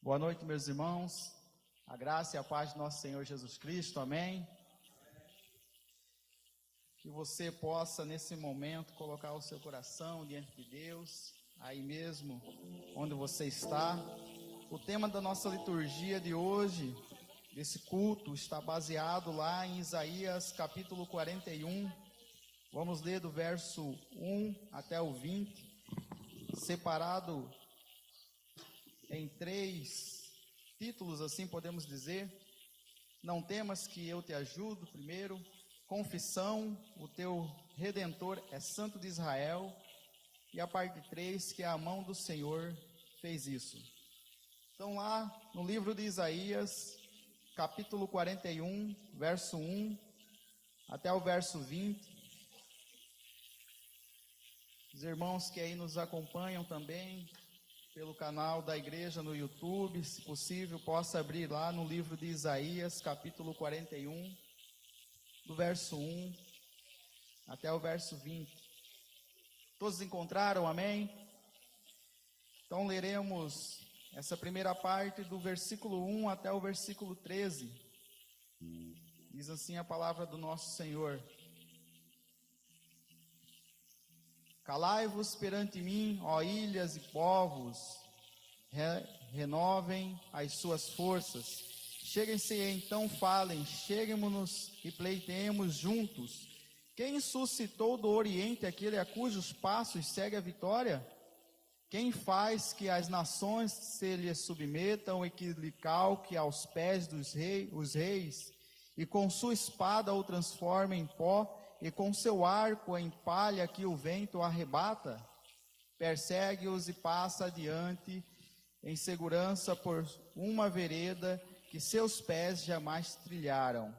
Boa noite, meus irmãos. A graça e a paz de nosso Senhor Jesus Cristo. Amém. Que você possa, nesse momento, colocar o seu coração diante de Deus, aí mesmo onde você está. O tema da nossa liturgia de hoje, desse culto, está baseado lá em Isaías capítulo 41. Vamos ler do verso 1 até o 20, separado em 3 títulos, assim podemos dizer. Não temas que eu te ajudo, primeiro. Confissão, o teu Redentor é Santo de Israel. E a parte 3, que a mão do Senhor fez isso. Então lá no livro de Isaías, capítulo 41, verso 1 até o verso 20. Os irmãos que aí nos acompanham também pelo canal da igreja no YouTube, se possível, possa abrir lá no livro de Isaías, capítulo 41, do verso 1 até o verso 20. Todos encontraram, amém? Então leremos essa primeira parte do versículo 1 até o versículo 13. Diz assim a palavra do nosso Senhor: Calai-vos perante mim, ó ilhas e povos, renovem as suas forças. Cheguem-se então, falem, cheguemos-nos e pleiteemos juntos. Quem suscitou do Oriente aquele a cujos passos segue a vitória? Quem faz que as nações se lhe submetam e que lhe calque aos pés dos os reis, e com sua espada o transforma em pó, e com seu arco em palha que o vento arrebata? Persegue-os e passa adiante em segurança por uma vereda que seus pés jamais trilharam.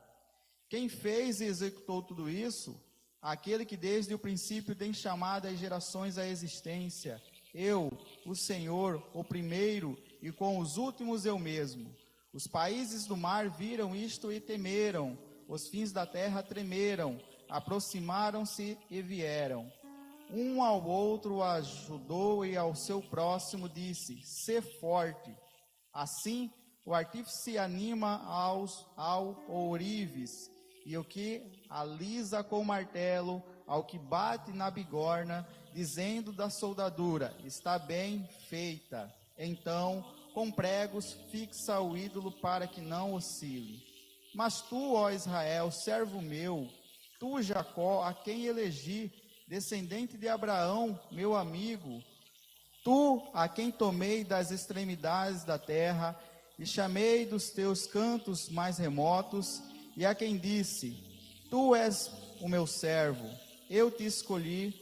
Quem fez e executou tudo isso? Aquele que desde o princípio tem chamado as gerações à existência. Eu, o Senhor, o primeiro, e com os últimos eu mesmo. Os países do mar viram isto e temeram, os fins da terra tremeram, aproximaram-se e vieram. Um ao outro ajudou e ao seu próximo disse: sê forte. Assim o artífice anima ao ourives, e o que alisa com martelo, ao que bate na bigorna, dizendo da soldadura: está bem feita. Então, com pregos, fixa o ídolo para que não oscile. Mas tu, ó Israel, servo meu, tu, Jacó, a quem elegi, descendente de Abraão, meu amigo, tu, a quem tomei das extremidades da terra, e chamei dos teus cantos mais remotos, e a quem disse: tu és o meu servo, eu te escolhi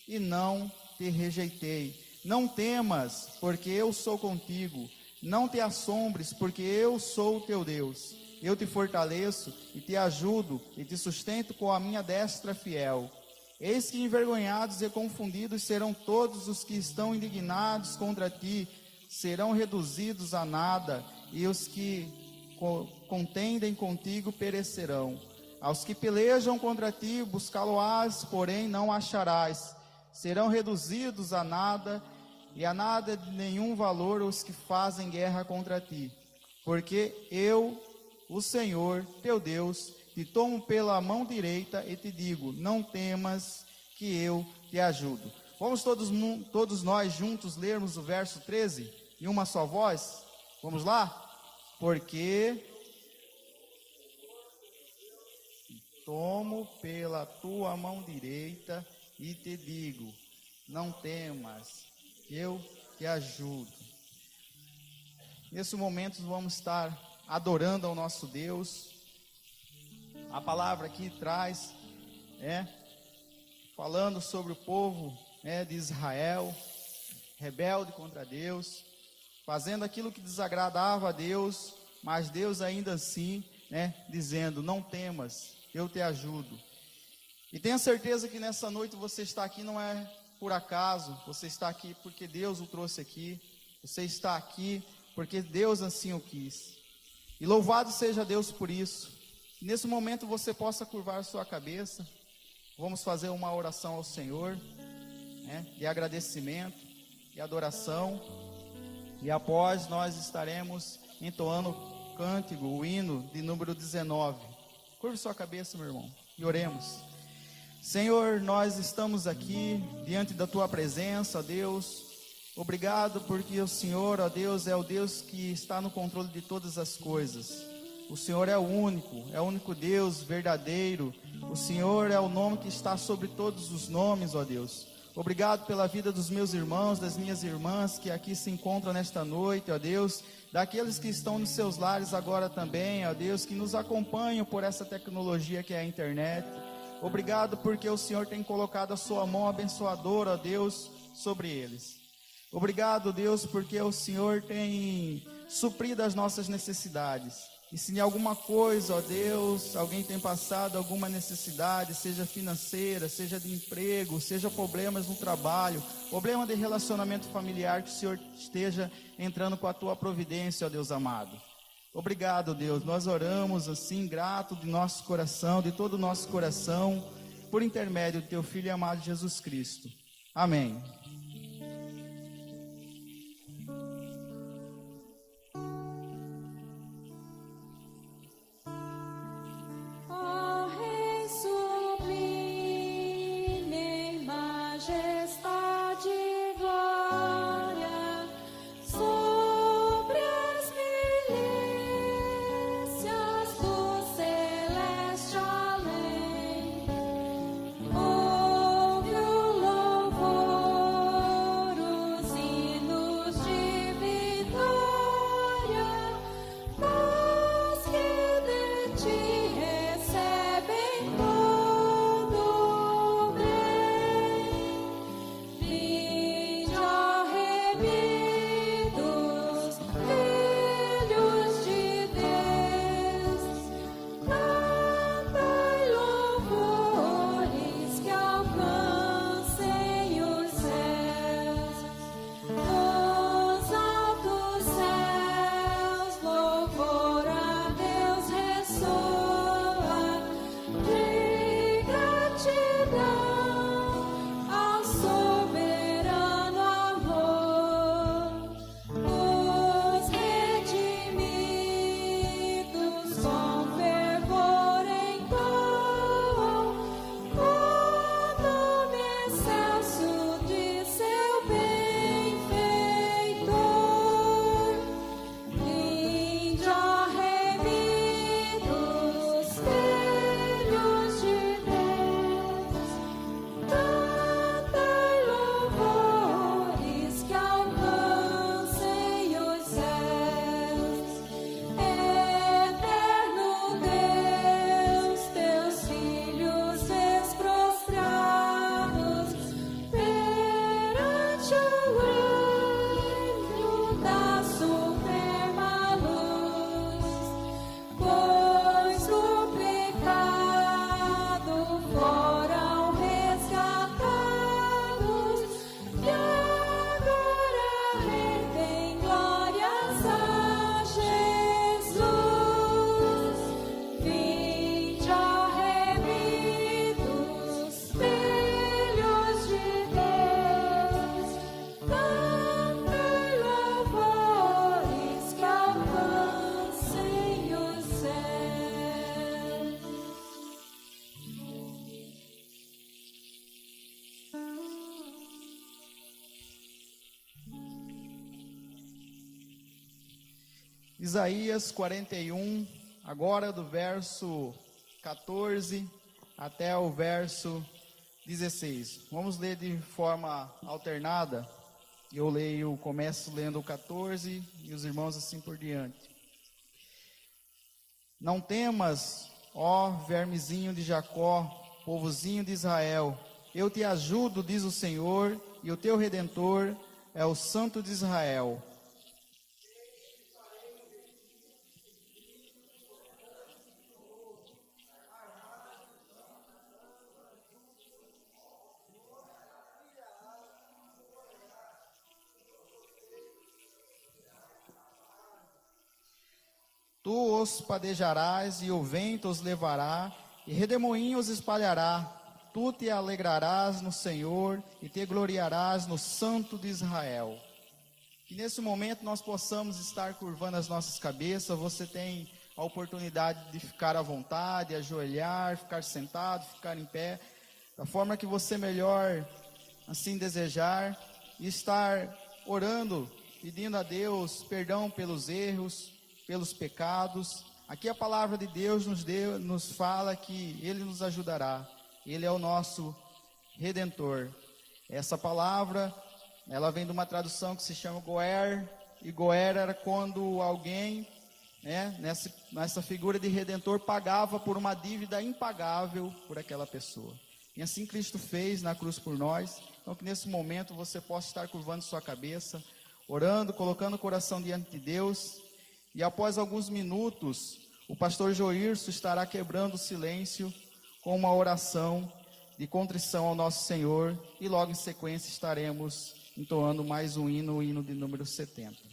e não te rejeitei. Não temas, porque eu sou contigo, não te assombres, porque eu sou o teu Deus. Eu te fortaleço e te ajudo e te sustento com a minha destra fiel. Eis que envergonhados e confundidos serão todos os que estão indignados contra ti, serão reduzidos a nada, e os que contendem contigo perecerão. Aos que pelejam contra ti, buscá-lo-ás, porém não acharás. Serão reduzidos a nada, e a nada de nenhum valor os que fazem guerra contra ti. Porque eu, o Senhor, teu Deus, te tomo pela mão direita e te digo: não temas, que eu te ajudo. Vamos todos nós juntos lermos o verso 13 em uma só voz? Vamos lá? Porque tomo pela tua mão direita e te digo: não temas, que eu te ajudo. Nesse momento vamos estar adorando ao nosso Deus. A palavra aqui traz, falando sobre o povo de Israel, rebelde contra Deus, fazendo aquilo que desagradava a Deus, mas Deus ainda assim, dizendo: não temas, eu te ajudo. E tenha certeza que nessa noite você está aqui não é por acaso, você está aqui porque Deus o trouxe aqui, você está aqui porque Deus assim o quis. E louvado seja Deus por isso. Nesse momento você possa curvar sua cabeça. Vamos fazer uma oração ao Senhor, de agradecimento e adoração. E após nós estaremos entoando o cântico, o hino de número 19. Curve sua cabeça, meu irmão, e oremos. Senhor, nós estamos aqui diante da Tua presença, ó Deus. Obrigado porque o Senhor, ó Deus, é o Deus que está no controle de todas as coisas. O Senhor é o único Deus verdadeiro. O Senhor é o nome que está sobre todos os nomes, ó Deus. Obrigado pela vida dos meus irmãos, das minhas irmãs que aqui se encontram nesta noite, ó Deus. Daqueles que estão nos seus lares agora também, ó Deus, que nos acompanham por essa tecnologia que é a internet. Obrigado porque o Senhor tem colocado a sua mão abençoadora, ó Deus, sobre eles. Obrigado, Deus, porque o Senhor tem suprido as nossas necessidades. E se em alguma coisa, ó Deus, alguém tem passado alguma necessidade, seja financeira, seja de emprego, seja problemas no trabalho, problema de relacionamento familiar, que o Senhor esteja entrando com a Tua providência, ó Deus amado. Obrigado, Deus, nós oramos assim, grato de nosso coração, de todo o nosso coração, por intermédio do Teu Filho amado Jesus Cristo. Amém. Isaías 41, agora do verso 14 até o verso 16. Vamos ler de forma alternada. Eu começo lendo o 14 e os irmãos assim por diante. Não temas, ó vermezinho de Jacó, povozinho de Israel. Eu te ajudo, diz o Senhor, e o teu Redentor é o Santo de Israel. Tu os padejarás, e o vento os levará, e redemoinho os espalhará. Tu te alegrarás no Senhor, e te gloriarás no Santo de Israel. Que nesse momento nós possamos estar curvando as nossas cabeças. Você tem a oportunidade de ficar à vontade, ajoelhar, ficar sentado, ficar em pé, da forma que você melhor assim desejar, e estar orando, pedindo a Deus perdão pelos erros, pelos pecados. Aqui a palavra de Deus nos fala que Ele nos ajudará. Ele é o nosso Redentor. Essa palavra, ela vem de uma tradução que se chama Goer, e Goer era quando alguém, nessa figura de Redentor, pagava por uma dívida impagável por aquela pessoa. E assim Cristo fez na cruz por nós. Então que nesse momento você possa estar curvando sua cabeça, orando, colocando o coração diante de Deus. E após alguns minutos, o pastor Joirso estará quebrando o silêncio com uma oração de contrição ao nosso Senhor. E logo em sequência estaremos entoando mais um hino, o hino de número 70.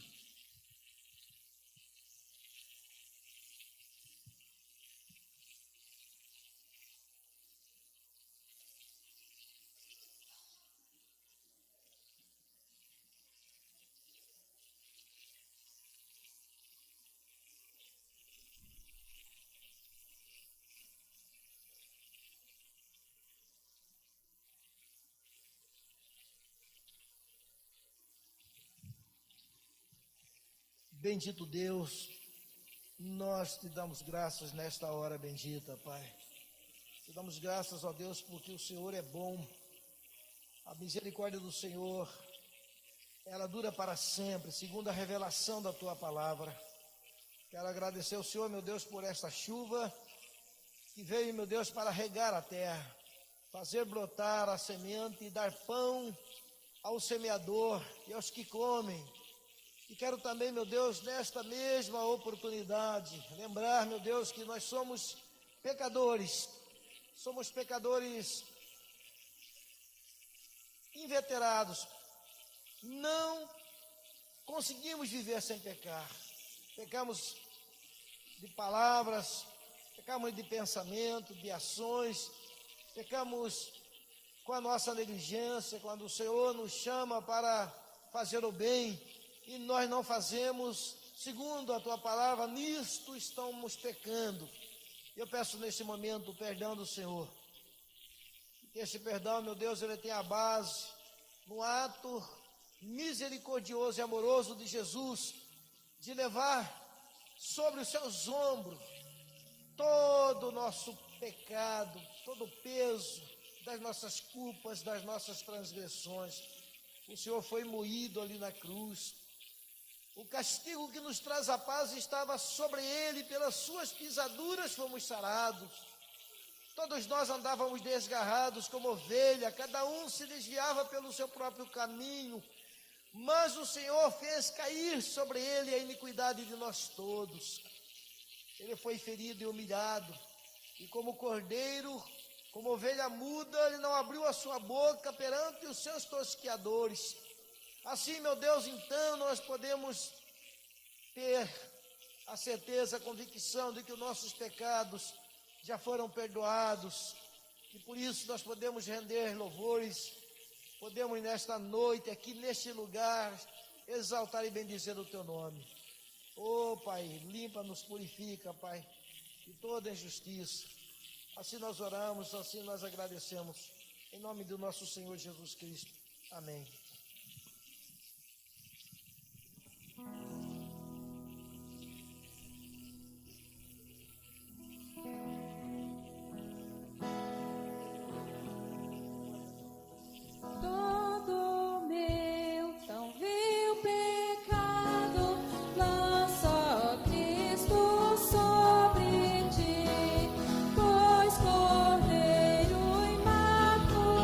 Bendito Deus, nós te damos graças nesta hora bendita, Pai. Te damos graças, ó Deus, porque o Senhor é bom. A misericórdia do Senhor, ela dura para sempre, segundo a revelação da Tua palavra. Quero agradecer ao Senhor, meu Deus, por esta chuva que veio, meu Deus, para regar a terra, fazer brotar a semente e dar pão ao semeador e aos que comem. E quero também, meu Deus, nesta mesma oportunidade, lembrar, meu Deus, que nós somos pecadores inveterados, não conseguimos viver sem pecar. Pecamos de palavras, pecamos de pensamento, de ações, pecamos com a nossa negligência, quando o Senhor nos chama para fazer o bem, e nós não fazemos, segundo a Tua palavra, nisto estamos pecando. Eu peço neste momento o perdão do Senhor. Que esse perdão, meu Deus, ele tem a base no ato misericordioso e amoroso de Jesus, de levar sobre os seus ombros todo o nosso pecado, todo o peso das nossas culpas, das nossas transgressões. O Senhor foi moído ali na cruz. O castigo que nos traz a paz estava sobre ele, pelas suas pisaduras fomos sarados. Todos nós andávamos desgarrados como ovelha, cada um se desviava pelo seu próprio caminho, mas o Senhor fez cair sobre ele a iniquidade de nós todos. Ele foi ferido e humilhado, e como cordeiro, como ovelha muda, ele não abriu a sua boca perante os seus tosqueadores. Assim, meu Deus, então nós podemos ter a certeza, a convicção de que os nossos pecados já foram perdoados, e por isso nós podemos render louvores, podemos nesta noite, aqui neste lugar, exaltar e bendizer o Teu nome. Oh Pai, limpa-nos, purifica, Pai, de toda injustiça. Assim nós oramos, assim nós agradecemos, em nome do nosso Senhor Jesus Cristo. Amém. Cordeiro imaculado,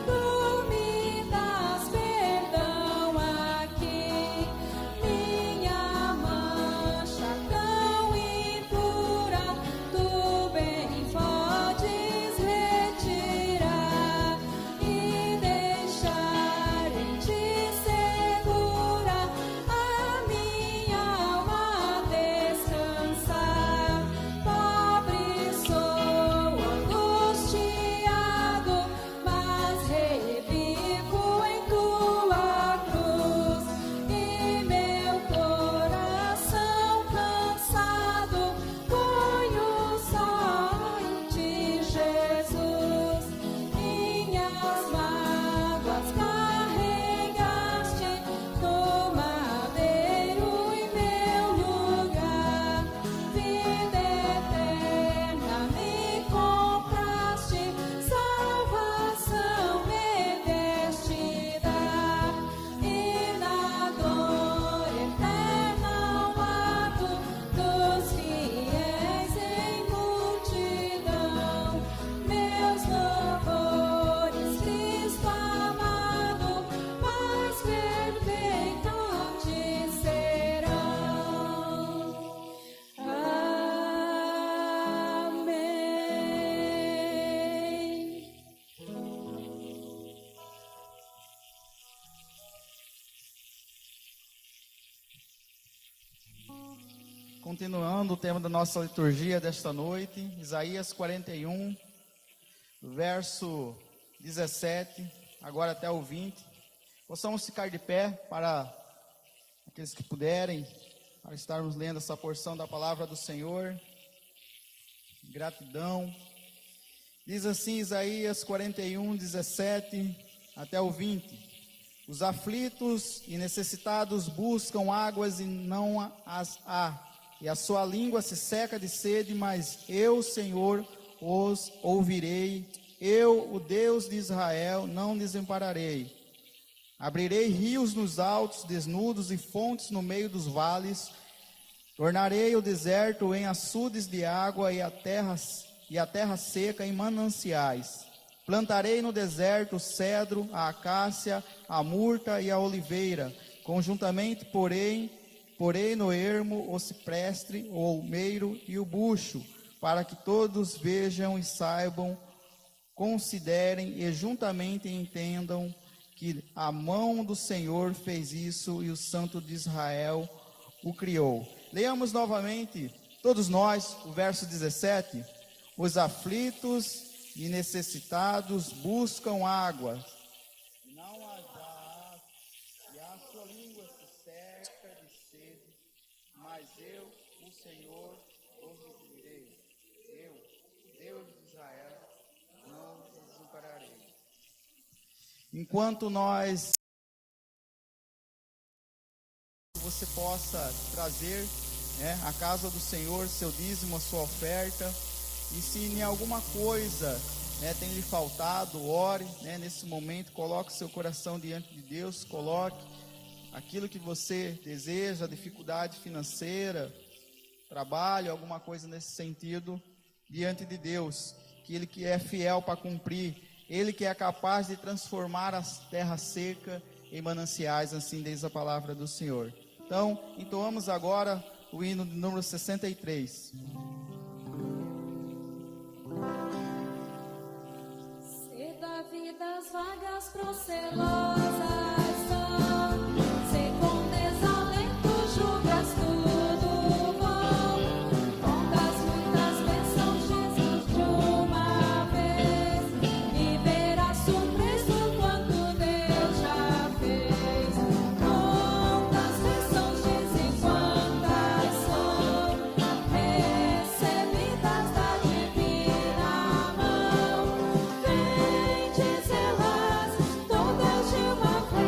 tu me continuando o tema da nossa liturgia desta noite, Isaías 41, verso 17, agora até o 20. Possamos ficar de pé para aqueles que puderem, para estarmos lendo essa porção da palavra do Senhor. Gratidão. Diz assim Isaías 41, 17 até o 20. Os aflitos e necessitados buscam águas e não as há, e a sua língua se seca de sede, mas eu, Senhor, os ouvirei. Eu, o Deus de Israel, não desampararei. Abrirei rios nos altos, desnudos, e fontes no meio dos vales. Tornarei o deserto em açudes de água e a terra seca em mananciais. Plantarei no deserto o cedro, a acácia, a murta e a oliveira. Conjuntamente, porei no ermo o cipreste, o olmeiro e o bucho, para que todos vejam e saibam, considerem e juntamente entendam que a mão do Senhor fez isso e o Santo de Israel o criou. Leamos novamente, todos nós, o verso 17. Os aflitos e necessitados buscam água, não as há, e a sua língua se seca de sede, mas eu, o Senhor, os ouvirei. Eu, Deus de Israel, não os desampararei. Enquanto você possa trazer à casa do Senhor seu dízimo, a sua oferta. E se em alguma coisa tem lhe faltado, ore nesse momento, coloque seu coração diante de Deus, coloque aquilo que você deseja, dificuldade financeira, trabalho, alguma coisa nesse sentido, diante de Deus, que Ele que é fiel para cumprir, Ele que é capaz de transformar a terra seca em mananciais, assim diz a palavra do Senhor. Então, entoamos agora o hino de número 63. Das vagas procelosas são, se com desalento julgas tudo bom, contas muitas bênçãos Jesus de uma vez, e verás surpreso quanto Deus já fez. Quantas bênçãos dizem quantas são, recebidas da divina mão. Todas de uma vez.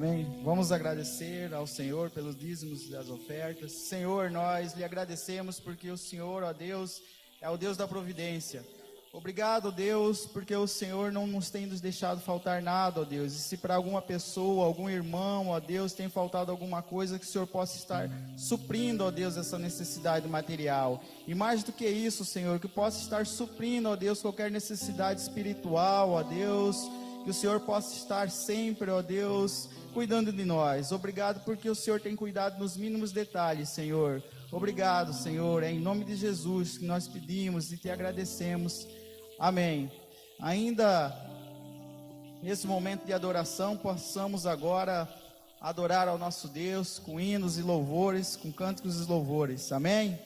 Amém. Vamos agradecer ao Senhor pelos dízimos e as ofertas. Senhor, nós lhe agradecemos porque o Senhor, ó Deus, é o Deus da providência. Obrigado, Deus, porque o Senhor não nos tem nos deixado faltar nada, ó Deus. E se para alguma pessoa, algum irmão, ó Deus, tem faltado alguma coisa, que o Senhor possa estar suprindo, ó Deus, essa necessidade material. E mais do que isso, Senhor, que possa estar suprindo, ó Deus, qualquer necessidade espiritual, ó Deus. Que o Senhor possa estar sempre, ó Deus, cuidando de nós. Obrigado porque o Senhor tem cuidado nos mínimos detalhes, Senhor. Obrigado, Senhor. É em nome de Jesus que nós pedimos e te agradecemos. Amém. Ainda nesse momento de adoração, possamos agora adorar ao nosso Deus com hinos e louvores, com cânticos e louvores. Amém?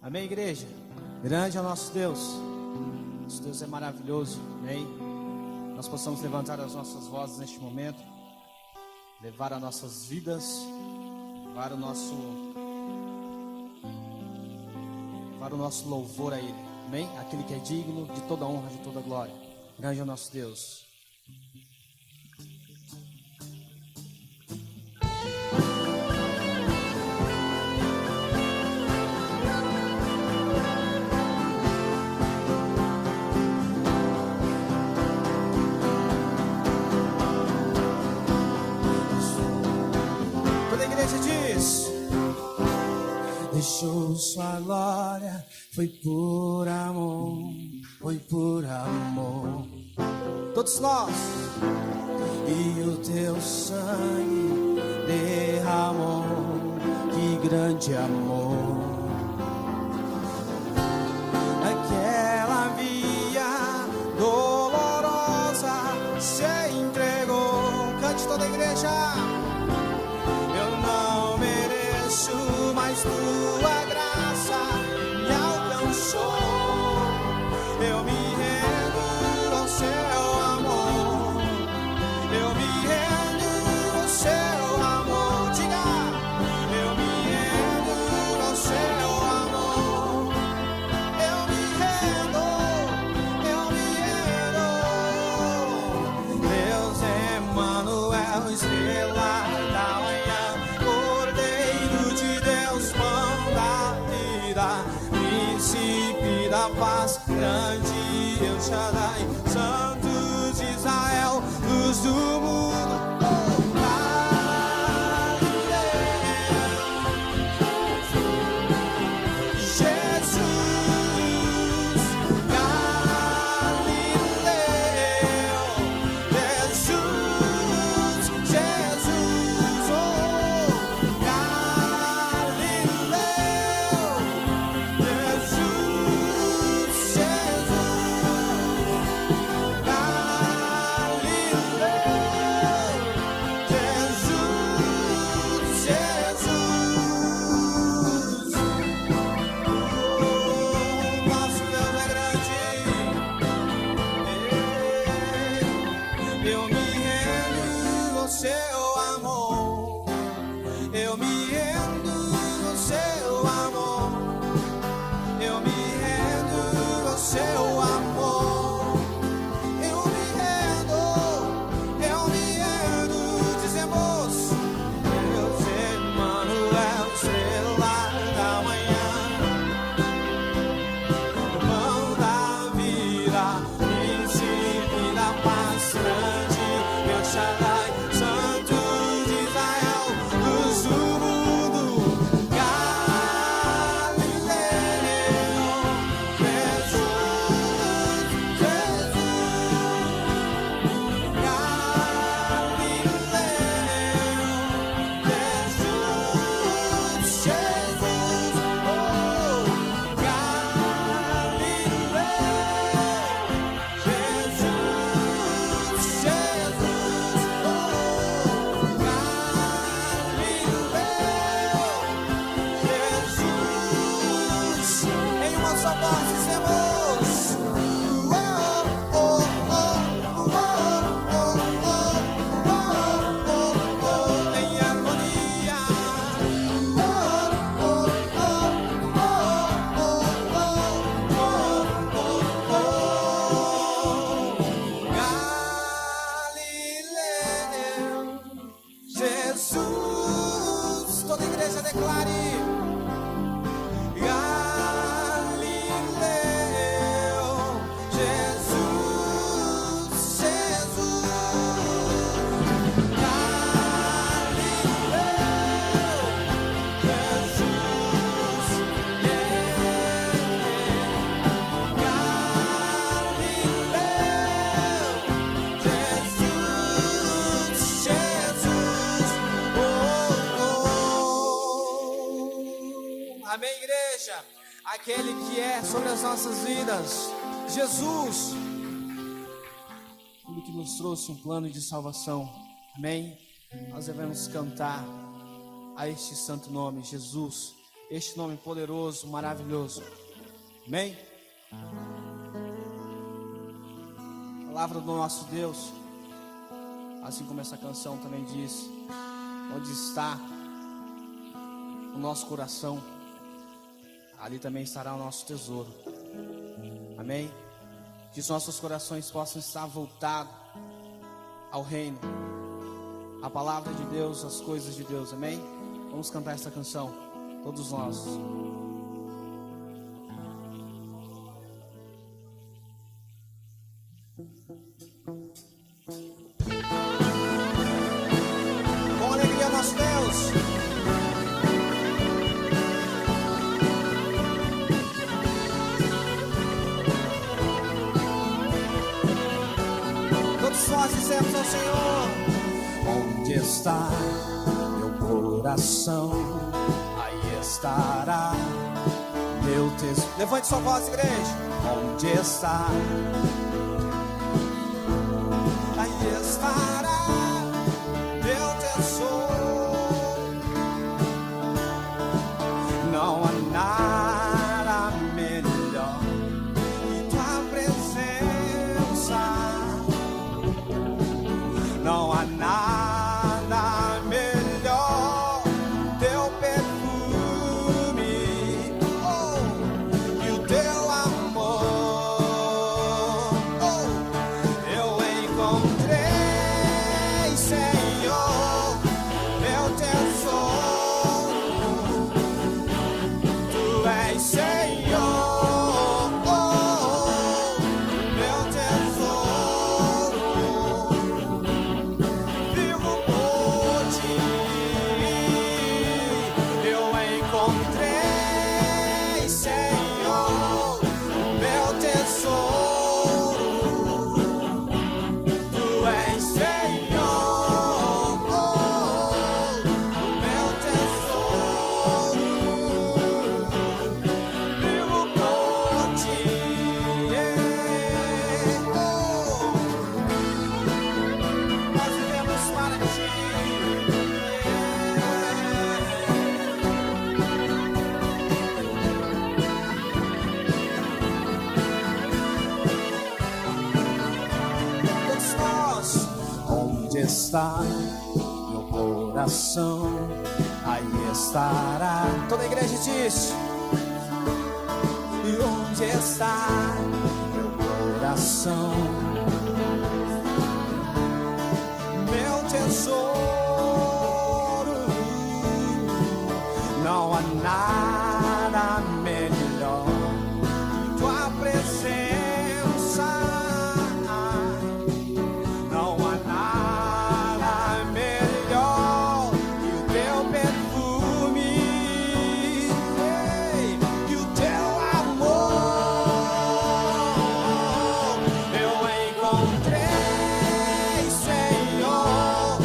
Amém, igreja? Grande é o nosso Deus. Nosso Deus é maravilhoso. Amém? Nós possamos levantar as nossas vozes neste momento, levar as nossas vidas, levar o nosso louvor a Ele. Amém? Aquele que é digno de toda honra, de toda glória. Grande é o nosso Deus. Deixou sua glória, foi por amor, foi por amor. Todos nós. E o teu sangue derramou, que grande amor. Aquela via dolorosa se entregou. Cante toda a igreja. Eu não mereço, mas tua graça me alcançou. Eu me rendo ao seu amor. Eu me rendo ao seu amor. Diga, eu me rendo ao seu amor. Eu me rendo, eu me rendo. Deus Emmanuel, estrela da manhã, Cordeiro de Deus, pão da vida, príncipe da paz, grande El Shaddai, Santo de Israel, luz do mundo. Jesus. Toda a igreja declare: Galileu, Jesus, Jesus, Galileu, Jesus, Amém, igreja? Aquele que é sobre as nossas vidas, Jesus, ele que nos trouxe um plano de salvação. Amém? Nós devemos cantar a este santo nome, Jesus, este nome poderoso, maravilhoso. Amém? A palavra do nosso Deus, assim como essa canção também diz, onde está o nosso coração, ali também estará o nosso tesouro. Amém? Que os nossos corações possam estar voltados ao reino, à palavra de Deus, às coisas de Deus. Amém? Vamos cantar essa canção, todos nós. Com alegria, nosso Deus. Nós dissemos ao Senhor: onde está meu coração, aí estará meu tesouro. Levante sua voz, igreja. Onde está? Aí estará meu tesouro. Não há nada melhor que tua presença. Não há nada melhor, teu perfume, e o teu amor. Eu encontrei, Senhor, meu tesouro. Tu és, Senhor, meu tesouro. Vivo por ti, eu encontrei, Senhor, meu tesouro. Tu és, Senhor, meu tesouro. Vivo por ti, nós vivemos para ti. Todos nós. Onde está meu coração, aí estará. Toda a igreja diz: e onde está meu coração, meu tesouro. Não há nada melhor que tua presença. Não há nada melhor que o teu perfume, e o teu amor. Eu encontrei, Senhor,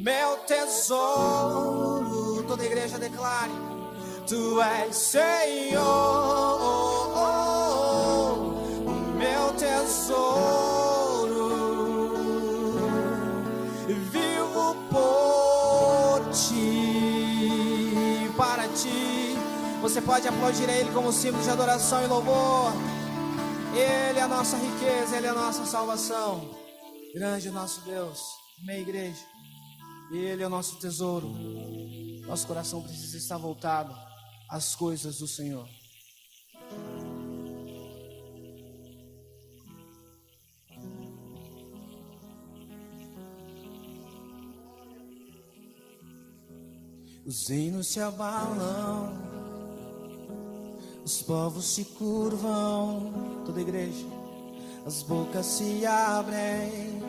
meu tesouro. Toda a igreja declare: Tu és Senhor, o meu tesouro. Vivo por ti, para ti. Você pode aplaudir a Ele como símbolo de adoração e louvor. Ele é a nossa riqueza, Ele é a nossa salvação. Grande é o nosso Deus. Amém, igreja? Ele é o nosso tesouro. Nosso coração precisa estar voltado às coisas do Senhor. Os reinos se abalam, os povos se curvam. Toda a igreja. As bocas se abrem,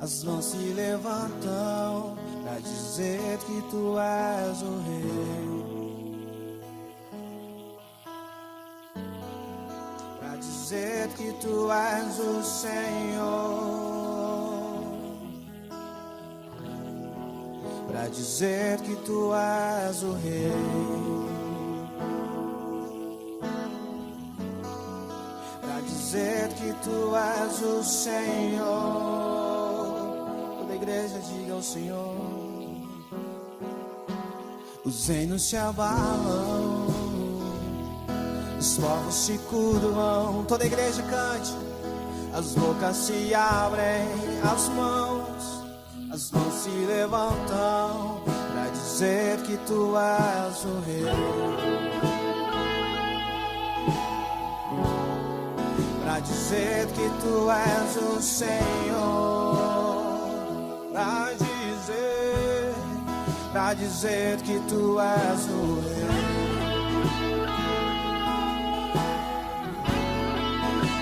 as mãos se levantam para dizer que Tu és o Rei, para dizer que Tu és o Senhor, para dizer que Tu és o Rei. Dizer que Tu és o Senhor. Toda a igreja diga ao Senhor. Os reinos se abalam, os povos se curvam. Toda a igreja cante. As bocas se abrem, as mãos se levantam para dizer que Tu és o Rei, para dizer que Tu és o Senhor, para dizer que Tu és o Rei,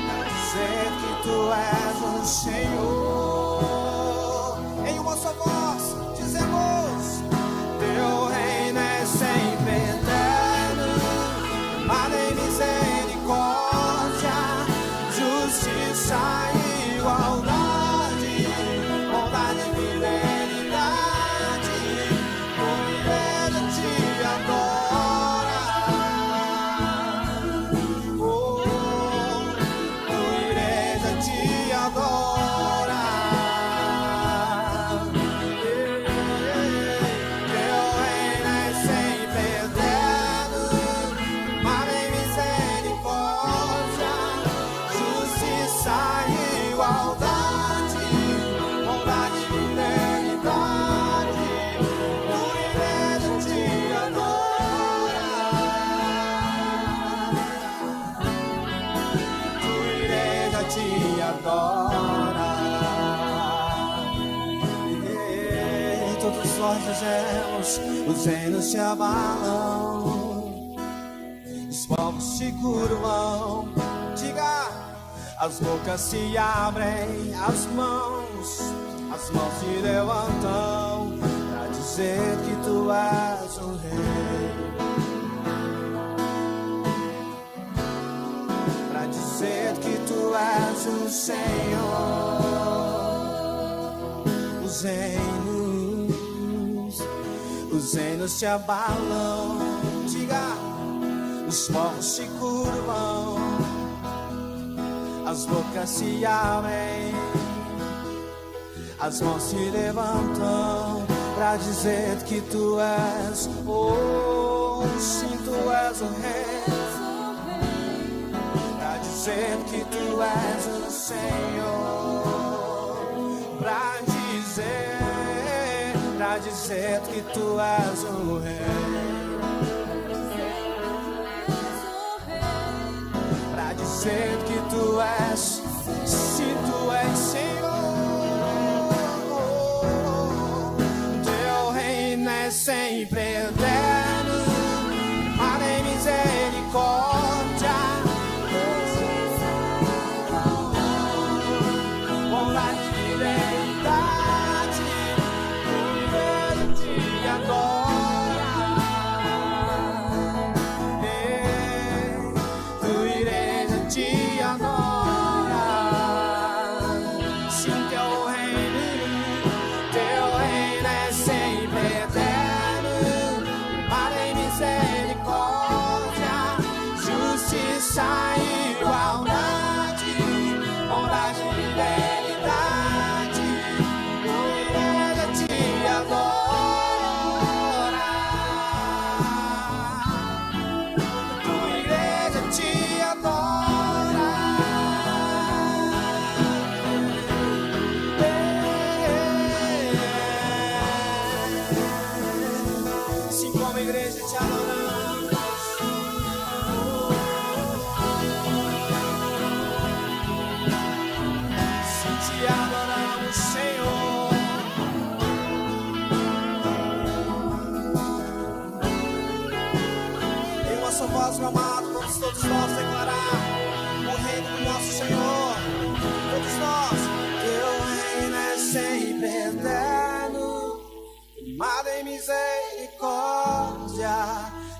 para dizer que Tu és o Senhor. Em uma só voz dizemos: Teu reino é sempre eterno, amado em misericórdia, justiça e igualdade, bondade e fidelidade. Tua igreja te adora. Oh, tua igreja te adora. Teu reino é sempre eterno, amado em misericórdia, justiça e igualdade, bondade e fidelidade. Tua igreja te adora. Tua igreja te adora. E todos nós dizemos: os reinos se abalam, os povos se curvam. Diga: as bocas se abrem, as mãos se levantam para dizer que Tu és o Rei, para dizer que Tu és o Senhor. Os reinos se abalam. Diga: os povos se curvam, as bocas se abrem, as mãos se levantam para dizer que Tu és, oh, sim, Tu és o Rei, para dizer que Tu és o Senhor, para dizer que Tu és o Rei, para dizer que Tu és, se Tu és Senhor. Teu reino é sempre eterno, amado em misericórdia, bondade e fidelidade. Tua igreja te adora. Tua igreja te adora. nossa voz, meu amado, vamos todos nós declarar o reino do nosso Senhor. Todos nós. Teu reino é sempre eterno, firmado em misericórdia,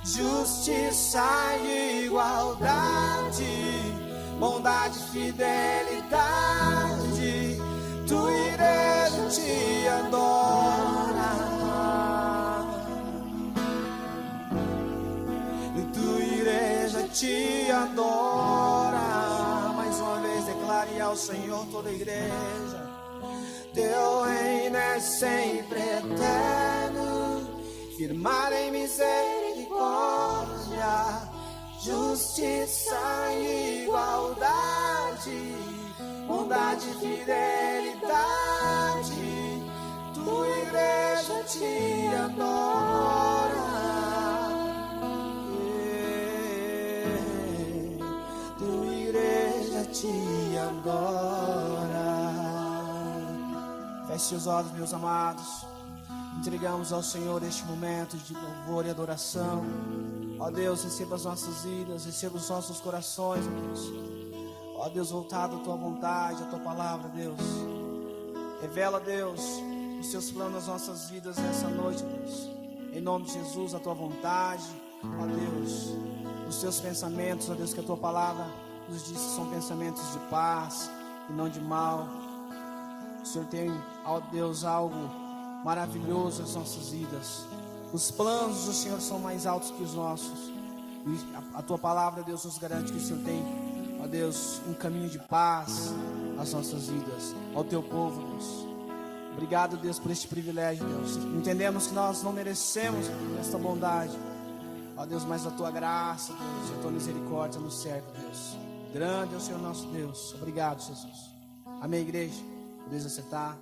justiça e igualdade, bondade e fidelidade. Tua igreja te adora, tua igreja te adora. Mais uma vez declare ao Senhor toda a igreja. Teu reino é sempre eterno, firmado em misericórdia, justiça e igualdade, bondade e fidelidade. Tua igreja te adora, tua igreja te adora. Feche os olhos, meus amados. Entregamos ao Senhor este momento de louvor e adoração. Ó Deus, receba as nossas vidas, receba os nossos corações, ó Deus. Ó Deus, voltado à Tua vontade, à Tua palavra, Deus. Revela, Deus, os Teus planos nas nossas vidas nessa noite, Deus. Em nome de Jesus, a Tua vontade, ó Deus. Os Teus pensamentos, ó Deus, que a Tua palavra nos diz que são pensamentos de paz e não de mal. O Senhor tem, ó Deus, algo maravilhoso nas nossas vidas. Os planos do Senhor são mais altos que os nossos. E a Tua palavra, Deus, nos garante que o Senhor tem, ó Deus, um caminho de paz nas nossas vidas, ao Teu povo, Deus. Obrigado, Deus, por este privilégio, Deus. Entendemos que nós não merecemos esta bondade, ó Deus, mas a Tua graça, Deus, a Tua misericórdia nos serve, Deus. Grande é o Senhor nosso Deus. Obrigado, Jesus. Amém, igreja? Podeis acertar.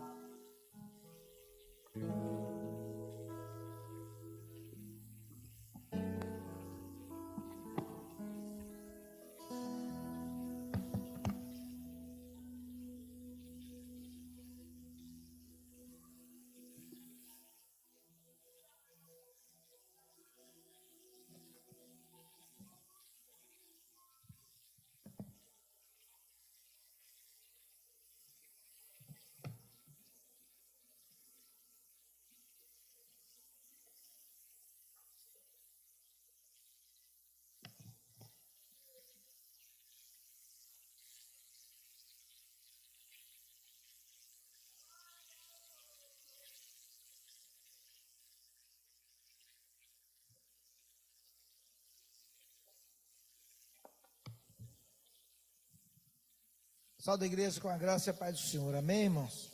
Pessoal da igreja, com a graça e a paz do Senhor, amém, irmãos?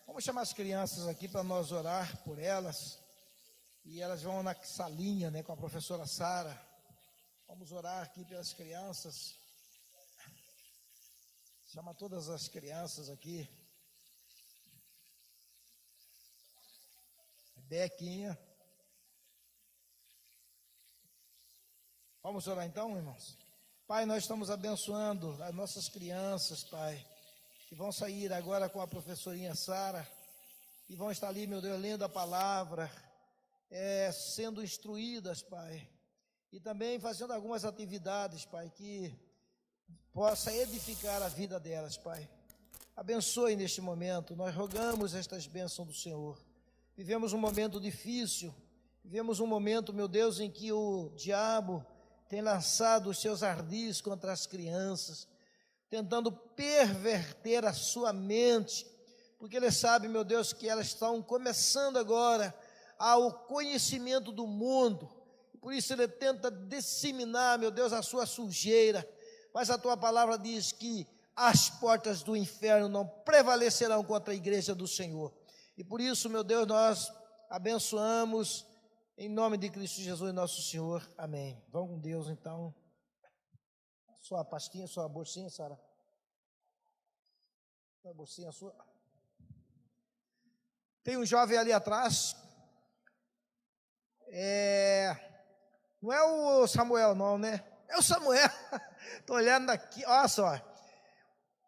Vamos chamar as crianças aqui para nós orar por elas, e elas vão na salinha, né, com a professora Sara. Vamos orar aqui pelas crianças. Chama todas as crianças aqui. Bequinha. Vamos orar então, irmãos? Pai, nós estamos abençoando as nossas crianças, Pai, que vão sair agora com a professorinha Sara, e vão estar ali, meu Deus, lendo a palavra, sendo instruídas, Pai, e também fazendo algumas atividades, Pai, que possa edificar a vida delas, Pai. Abençoe neste momento, nós rogamos estas bênçãos do Senhor. Vivemos um momento difícil, vivemos um momento, meu Deus, em que o diabo tem lançado os seus ardis contra as crianças, tentando perverter a sua mente, porque ele sabe, meu Deus, que elas estão começando agora ao conhecimento do mundo, por isso ele tenta disseminar, meu Deus, a sua sujeira, mas a Tua palavra diz que as portas do inferno não prevalecerão contra a igreja do Senhor, e por isso, meu Deus, nós abençoamos em nome de Cristo Jesus, nosso Senhor. Amém. Vamos com Deus, então. Sua pastinha, sua bolsinha, Sara. Sua bolsinha sua. Tem um jovem ali atrás. Não é o Samuel, não, né? É o Samuel. Estou olhando aqui, olha só.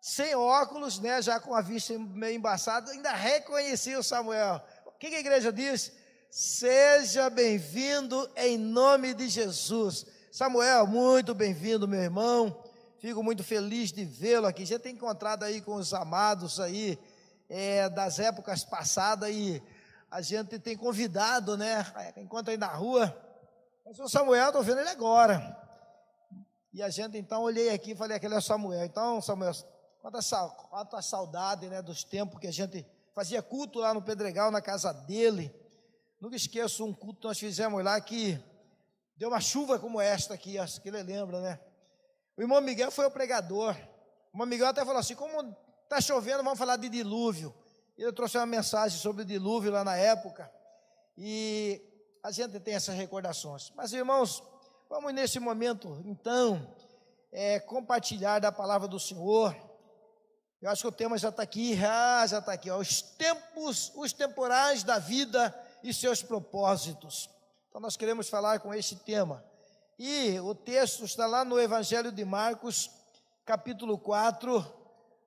Sem óculos, né? Já com a vista meio embaçada, ainda reconheci o Samuel. O que a igreja diz? Seja bem-vindo em nome de Jesus. Samuel, muito bem-vindo, meu irmão. Fico muito feliz de vê-lo aqui. Já tem encontrado aí com os amados aí das épocas passadas e a gente tem convidado, né? Encontra aí na rua. Mas o Samuel, estou vendo ele agora. E a gente, então, olhei aqui e falei, aquele é o Samuel. Então, Samuel, quanta saudade, né, dos tempos que a gente fazia culto lá no Pedregal, na casa dele. Nunca esqueço um culto que nós fizemos lá que deu uma chuva como esta aqui, acho que ele lembra, né? O irmão Miguel foi o pregador. O irmão Miguel até falou assim, como está chovendo, vamos falar de dilúvio. Ele trouxe uma mensagem sobre o dilúvio lá na época. E a gente tem essas recordações. Mas, irmãos, vamos nesse momento, então, compartilhar da palavra do Senhor. Eu acho que o tema já está aqui, já está aqui, ó, os temporais da vida e seus propósitos. Então nós queremos falar com este tema. E o texto está lá no Evangelho de Marcos, capítulo 4,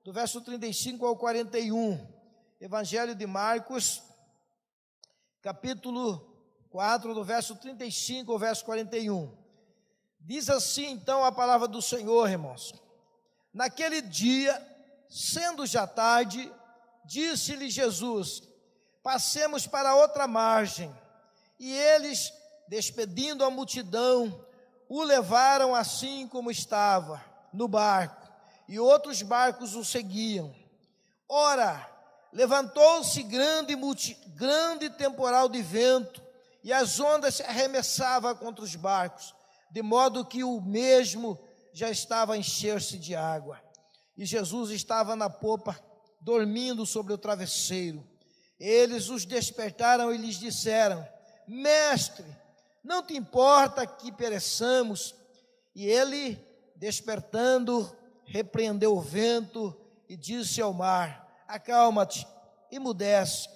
do verso 35 ao 41. Evangelho de Marcos, capítulo 4, do verso 35 ao verso 41. Diz assim então a palavra do Senhor, irmãos. Naquele dia, sendo já tarde, disse-lhe Jesus, passemos para outra margem. E eles, despedindo a multidão, o levaram assim como estava, no barco, e outros barcos o seguiam. Ora, levantou-se grande temporal de vento, e as ondas se arremessavam contra os barcos, de modo que o mesmo já estava a encher-se de água. E Jesus estava na popa, dormindo sobre o travesseiro. Eles os despertaram e lhes disseram, Mestre, não te importa que pereçamos? E ele, despertando, repreendeu o vento e disse ao mar, acalma-te, emudece.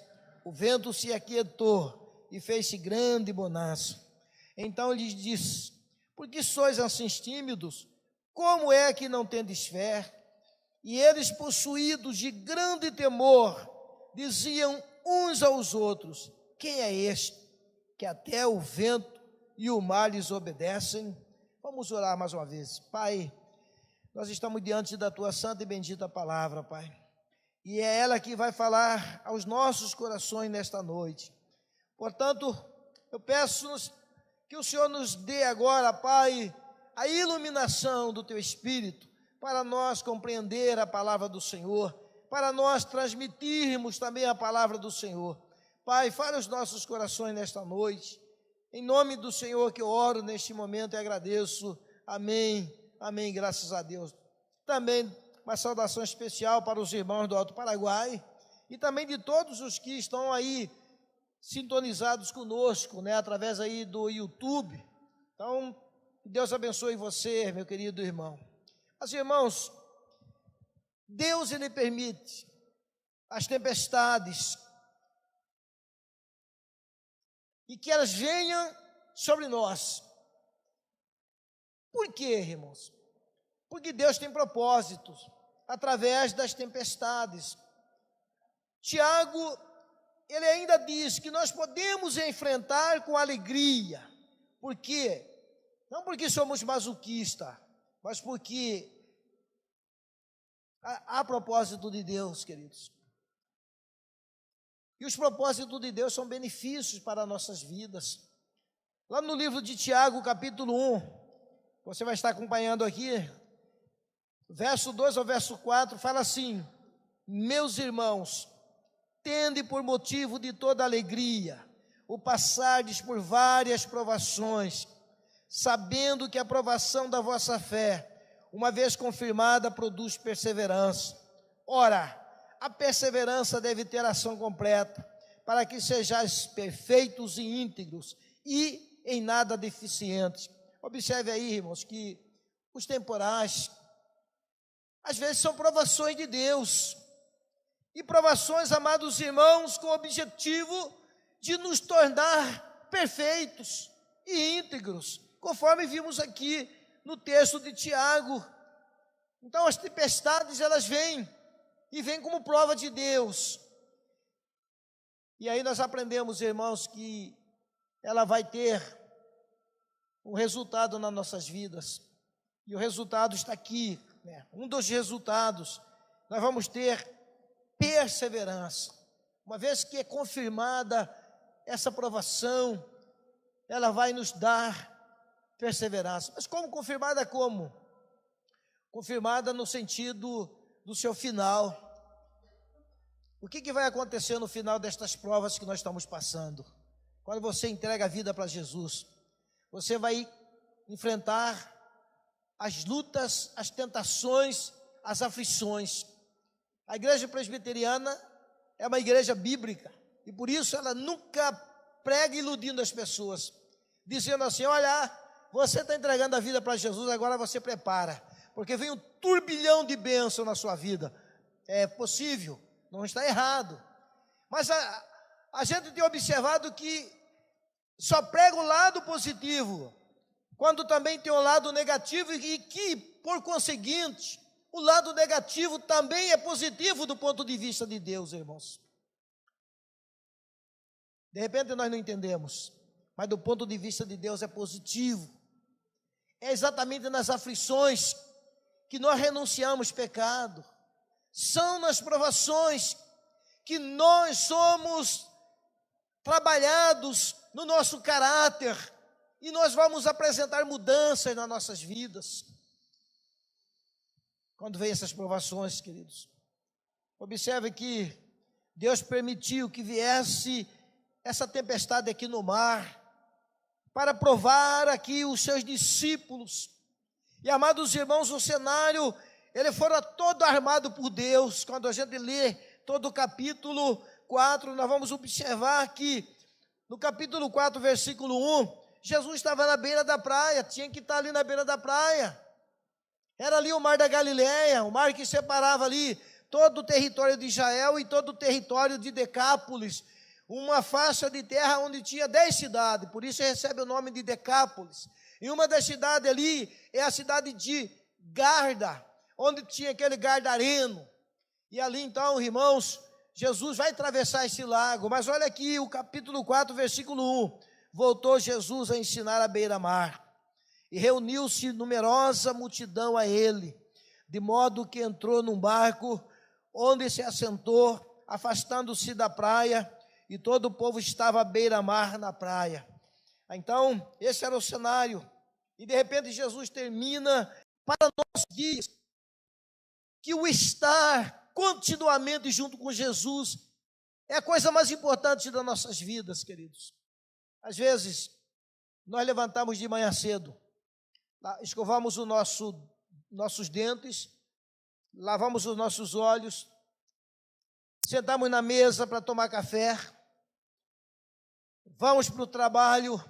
O vento se aquietou e fez-se grande bonança. Então lhes disse, por que sois assim tímidos? Como é que não tendes fé? E eles, possuídos de grande temor, diziam uns aos outros, quem é este, que até o vento e o mar lhes obedecem? Vamos orar mais uma vez. Pai, nós estamos diante da Tua santa e bendita palavra, Pai. E é ela que vai falar aos nossos corações nesta noite. Portanto, eu peço que o Senhor nos dê agora, Pai, a iluminação do Teu Espírito, para nós compreender a palavra do Senhor, para nós transmitirmos também a palavra do Senhor. Pai, fale os nossos corações nesta noite, em nome do Senhor que eu oro neste momento e agradeço, amém, amém, graças a Deus. Também uma saudação especial para os irmãos do Alto Paraguai, e também de todos os que estão aí, sintonizados conosco, né, através aí do YouTube. Então, Deus abençoe você, meu querido irmão. Mas, irmãos, Deus, Ele permite as tempestades e que elas venham sobre nós. Por quê, irmãos? Porque Deus tem propósitos através das tempestades. Tiago, ele ainda diz que nós podemos enfrentar com alegria. Por quê? Não porque somos masoquistas, mas porque há propósito de Deus, queridos. E os propósitos de Deus são benefícios para nossas vidas. Lá no livro de Tiago, capítulo 1, você vai estar acompanhando aqui, verso 2 ao verso 4, fala assim, meus irmãos, tende por motivo de toda alegria, o passardes por várias provações, sabendo que a provação da vossa fé, uma vez confirmada, produz perseverança. Ora, a perseverança deve ter ação completa, para que sejais perfeitos e íntegros, e em nada deficientes. Observe aí, irmãos, que os temporais, às vezes são provações de Deus, e provações, amados irmãos, com o objetivo de nos tornar perfeitos e íntegros, conforme vimos aqui no texto de Tiago. Então as tempestades, elas vêm, e vêm como prova de Deus. E aí nós aprendemos, irmãos, que ela vai ter um resultado nas nossas vidas. E o resultado está aqui, né? Um dos resultados, nós vamos ter perseverança. Uma vez que é confirmada essa provação, ela vai nos dar perseverança. Mas como confirmada? Como? Confirmada no sentido do seu final. O que vai acontecer no final destas provas que nós estamos passando? Quando você entrega a vida para Jesus, você vai enfrentar as lutas, as tentações, as aflições. A igreja presbiteriana é uma igreja bíblica e por isso ela nunca prega iludindo as pessoas, dizendo assim: olha, você está entregando a vida para Jesus, agora você prepara, porque vem um turbilhão de bênção na sua vida. É possível, não está errado, mas a gente tem observado que só prega o lado positivo, quando também tem o lado negativo, e que, por conseguinte, o lado negativo também é positivo do ponto de vista de Deus, irmãos. De repente nós não entendemos, mas do ponto de vista de Deus é positivo. É exatamente nas aflições que nós renunciamos pecado. São nas provações que nós somos trabalhados no nosso caráter e nós vamos apresentar mudanças nas nossas vidas. Quando vem essas provações, queridos, observe que Deus permitiu que viesse essa tempestade aqui no mar, para provar aqui os seus discípulos. E, amados irmãos, o cenário, ele fora todo armado por Deus. Quando a gente lê todo o capítulo 4, nós vamos observar que no capítulo 4, versículo 1, Jesus estava na beira da praia, tinha que estar ali na beira da praia. Era ali o mar da Galileia, o mar que separava ali todo o território de Israel e todo o território de Decápolis, uma faixa de terra onde tinha 10 cidades, por isso recebe o nome de Decápolis. E uma das cidades ali é a cidade de Garda, onde tinha aquele Gardareno. E ali então, irmãos, Jesus vai atravessar esse lago, mas olha aqui o capítulo 4, versículo 1. Voltou Jesus a ensinar à beira-mar, e reuniu-se numerosa multidão a ele, de modo que entrou num barco, onde se assentou, afastando-se da praia, e todo o povo estava à beira-mar na praia. Então, esse era o cenário. E de repente Jesus termina para nós dias que o estar continuamente junto com Jesus é a coisa mais importante das nossas vidas, queridos. Às vezes, nós levantamos de manhã cedo, escovamos os nossos dentes, lavamos os nossos olhos, sentamos na mesa para tomar café, vamos para o trabalho,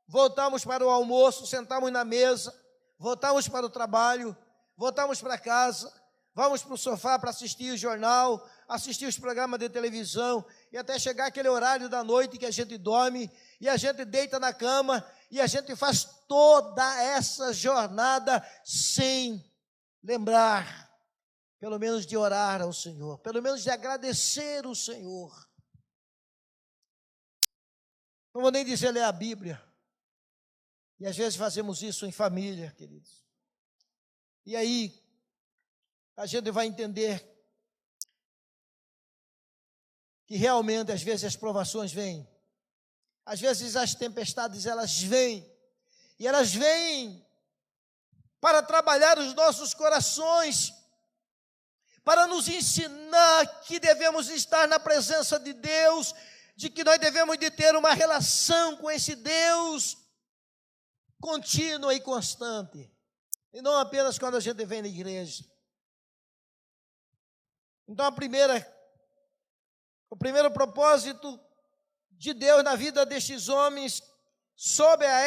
voltamos para o almoço, sentamos na mesa, voltamos para o trabalho, voltamos para casa, vamos para o sofá para assistir o jornal, assistir os programas de televisão, e até chegar aquele horário da noite que a gente dorme, e a gente deita na cama, e a gente faz toda essa jornada sem lembrar, pelo menos de orar ao Senhor, pelo menos de agradecer o Senhor. Não vou nem dizer ler a Bíblia. E às vezes fazemos isso em família, queridos. E aí, a gente vai entender que realmente, às vezes, as provações vêm. Às vezes, as tempestades, elas vêm. E elas vêm para trabalhar os nossos corações, para nos ensinar que devemos estar na presença de Deus, de que nós devemos de ter uma relação com esse Deus contínua e constante, e não apenas quando a gente vem na igreja. Então o primeiro propósito de Deus na vida destes homens, sob a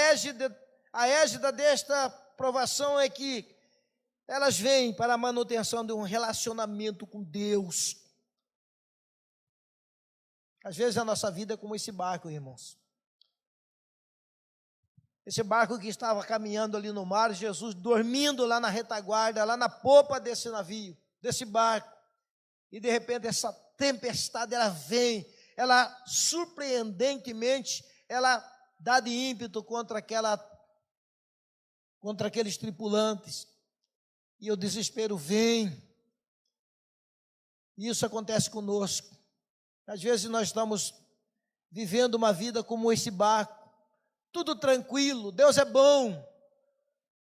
égida desta provação, é que elas vêm para a manutenção de um relacionamento com Deus. Às vezes a nossa vida é como esse barco, irmãos. Esse barco que estava caminhando ali no mar, Jesus dormindo lá na retaguarda, lá na popa desse navio, desse barco. E de repente essa tempestade, ela vem, ela surpreendentemente, ela dá de ímpeto contra aquela contra aqueles tripulantes, e o desespero vem. E isso acontece conosco. Às vezes nós estamos vivendo uma vida como esse barco, tudo tranquilo, Deus é bom,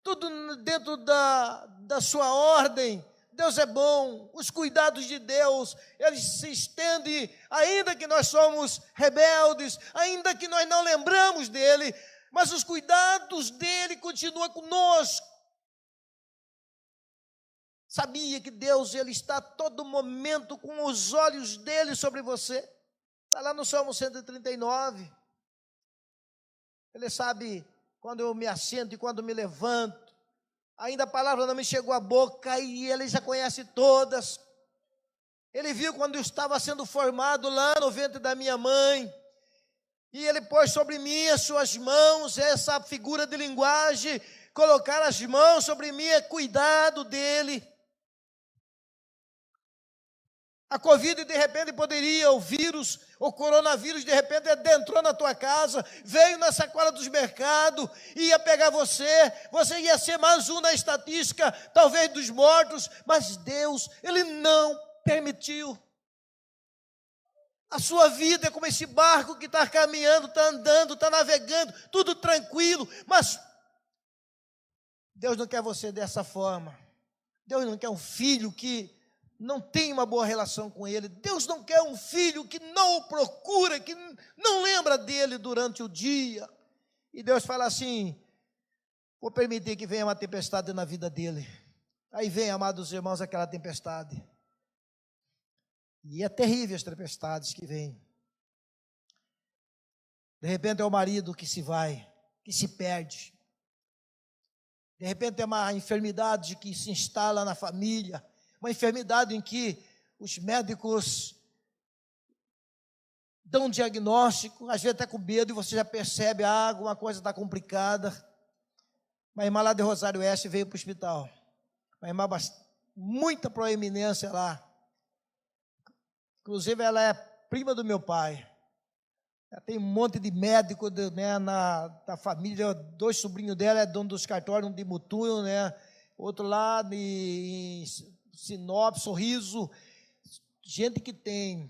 tudo dentro da sua ordem, Deus é bom, os cuidados de Deus, eles se estendem, ainda que nós somos rebeldes, ainda que nós não lembramos dele, mas os cuidados dele continuam conosco. Sabia que Deus, ele está a todo momento com os olhos dele sobre você? Está lá no Salmo 139. Ele sabe quando eu me assento e quando me levanto. Ainda a palavra não me chegou à boca e ele já conhece todas. Ele viu quando eu estava sendo formado lá no ventre da minha mãe. E ele pôs sobre mim as suas mãos, essa figura de linguagem, colocar as mãos sobre mim é cuidado dele. A Covid, de repente, poderia, o vírus, o coronavírus, de repente, adentrou na tua casa, veio na sacola dos mercados, ia pegar você ia ser mais um na estatística, talvez dos mortos, mas Deus, ele não permitiu. A sua vida é como esse barco que está caminhando, está andando, está navegando, tudo tranquilo, mas Deus não quer você dessa forma. Deus não quer um filho que não tem uma boa relação com ele. Deus não quer um filho que não o procura, que não lembra dele durante o dia. E Deus fala assim: vou permitir que venha uma tempestade na vida dele. Aí vem, amados irmãos, aquela tempestade. E é terrível as tempestades que vêm. De repente é o marido que se vai, que se perde. De repente é uma enfermidade que se instala na família. Uma enfermidade em que os médicos dão um diagnóstico, às vezes até com medo, e você já percebe, alguma coisa está complicada. Uma irmã lá de Rosário Oeste veio para o hospital. Uma irmã muita proeminência lá. Inclusive, ela é prima do meu pai. Ela tem um monte de médico na família. 2 sobrinhos dela é dono dos cartórios, um de Mutum, outro lá de Sinop, Sorriso, gente que tem.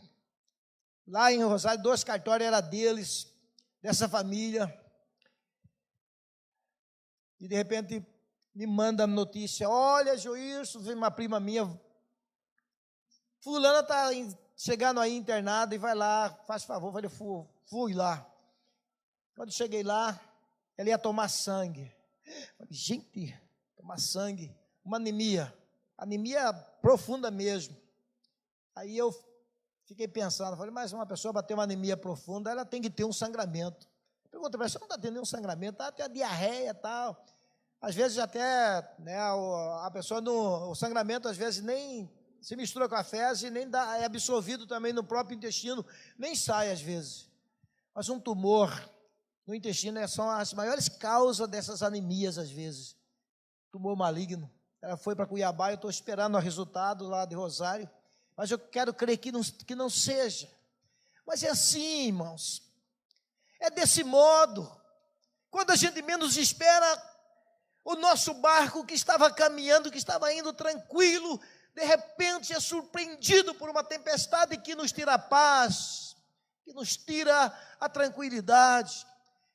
Lá em Rosário, 2 cartórios era deles, dessa família. E de repente me manda a notícia: olha, Joilson, vem uma prima minha, fulana está chegando aí internada, e vai lá, faz favor. Eu falei, fui lá. Quando cheguei lá, ela ia tomar sangue. Eu falei, gente, tomar sangue, uma anemia profunda mesmo. Aí eu fiquei pensando, falei, mas uma pessoa para ter uma anemia profunda, ela tem que ter um sangramento. Pergunta para ela, você não está tendo nenhum sangramento, está até a diarreia e tal. Às vezes até, a pessoa, o sangramento às vezes nem se mistura com a fezes, nem é absorvido também no próprio intestino, nem sai às vezes. Mas um tumor no intestino são as maiores causas dessas anemias às vezes. Tumor maligno. Ela foi para Cuiabá, eu estou esperando o resultado lá de Rosário, mas eu quero crer que não seja. Mas é assim, irmãos, é desse modo. Quando a gente menos espera, o nosso barco que estava caminhando, que estava indo tranquilo, de repente é surpreendido por uma tempestade que nos tira a paz, que nos tira a tranquilidade.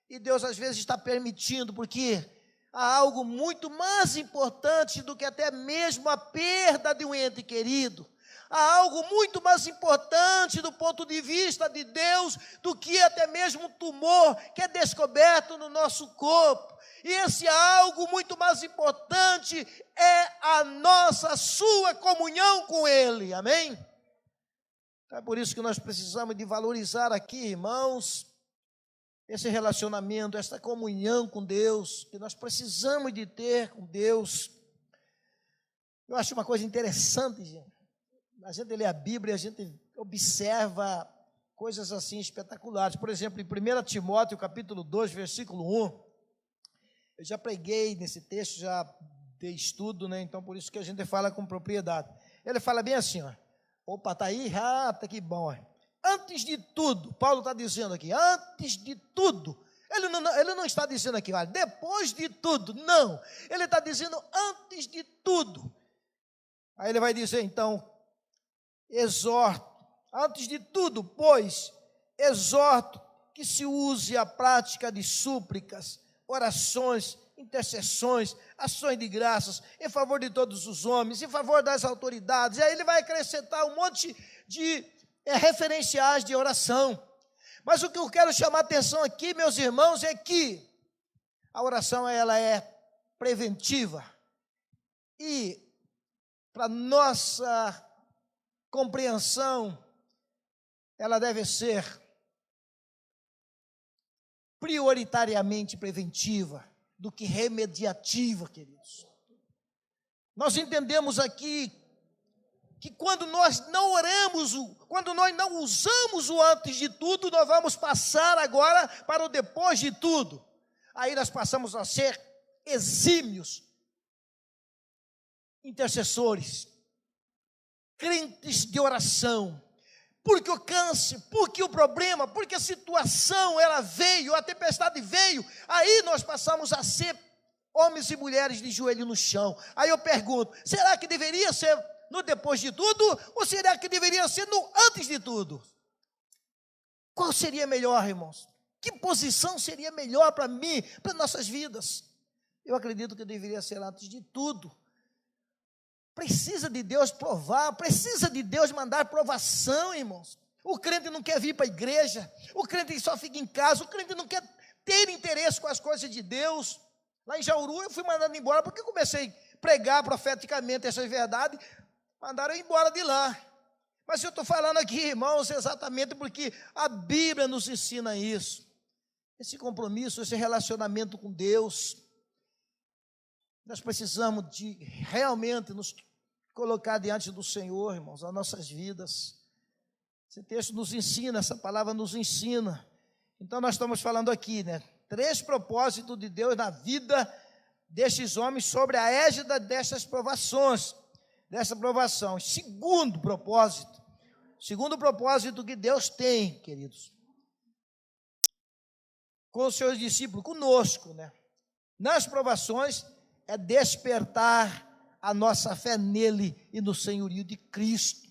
E Deus às vezes está permitindo, porque há algo muito mais importante do que até mesmo a perda de um ente querido. Há algo muito mais importante do ponto de vista de Deus do que até mesmo um tumor que é descoberto no nosso corpo. E esse algo muito mais importante é a sua comunhão com Ele. Amém? É por isso que nós precisamos de valorizar aqui, irmãos, esse relacionamento, essa comunhão com Deus, que nós precisamos de ter com Deus. Eu acho uma coisa interessante, gente. A gente lê a Bíblia, a gente observa coisas assim espetaculares. Por exemplo, em 1 Timóteo, capítulo 2, versículo 1, eu já preguei nesse texto, já dei estudo, então por isso que a gente fala com propriedade. Ele fala bem assim, opa, está aí? Tá que bom. Antes de tudo, Paulo está dizendo aqui, antes de tudo, Ele não está dizendo aqui, olha, depois de tudo. Não, ele está dizendo antes de tudo. Aí ele vai dizer, então, exorto, antes de tudo, pois, exorto que se use a prática de súplicas, orações, intercessões, ações de graças, em favor de todos os homens, em favor das autoridades. E aí ele vai acrescentar um monte de referenciais de oração. Mas o que eu quero chamar a atenção aqui, meus irmãos, é que a oração ela é preventiva. E para nossa compreensão, ela deve ser prioritariamente preventiva do que remediativa, queridos. Nós entendemos aqui que quando nós não oramos, quando nós não usamos o antes de tudo, nós vamos passar agora para o depois de tudo. Aí nós passamos a ser exímios intercessores, crentes de oração, porque o câncer, porque o problema, porque a situação ela veio, a tempestade veio, aí nós passamos a ser homens e mulheres de joelho no chão. Aí eu pergunto, será que deveria ser no depois de tudo, ou será que deveria ser no antes de tudo? Qual seria melhor, irmãos? Que posição seria melhor para mim, para nossas vidas? Eu acredito que deveria ser antes de tudo. Precisa de Deus provar, precisa de Deus mandar provação, irmãos. O crente não quer vir para a igreja, o crente só fica em casa, o crente não quer ter interesse com as coisas de Deus. Lá em Jauru eu fui mandado embora porque eu comecei a pregar profeticamente essas verdades, mandaram eu embora de lá. Mas eu estou falando aqui, irmãos, exatamente porque a Bíblia nos ensina isso. Esse compromisso, esse relacionamento com Deus. Nós precisamos de realmente nos colocar diante do Senhor, irmãos, as nossas vidas. Esse texto nos ensina, essa palavra nos ensina. Então nós estamos falando aqui, né? 3 propósitos de Deus na vida destes homens sobre a égide dessas provações, dessa provação. Segundo propósito que Deus tem, queridos, com os seus discípulos, conosco, né? Nas provações, é despertar a nossa fé nele e no senhorio de Cristo.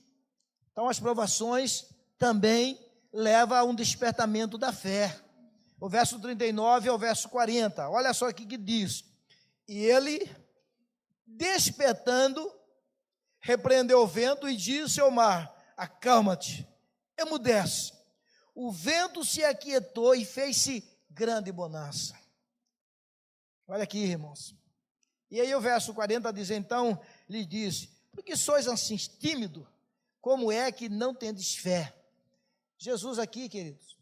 Então as provações também levam a um despertamento da fé. O verso 39 ao verso 40, olha só o que diz. E ele, despertando, repreendeu o vento e disse ao mar, acalma-te, emudece. O vento se aquietou e fez-se grande bonança. Olha aqui, irmãos. E aí o verso 40 diz, então, lhe disse, porque sois assim tímido, como é que não tendes fé? Jesus aqui, queridos,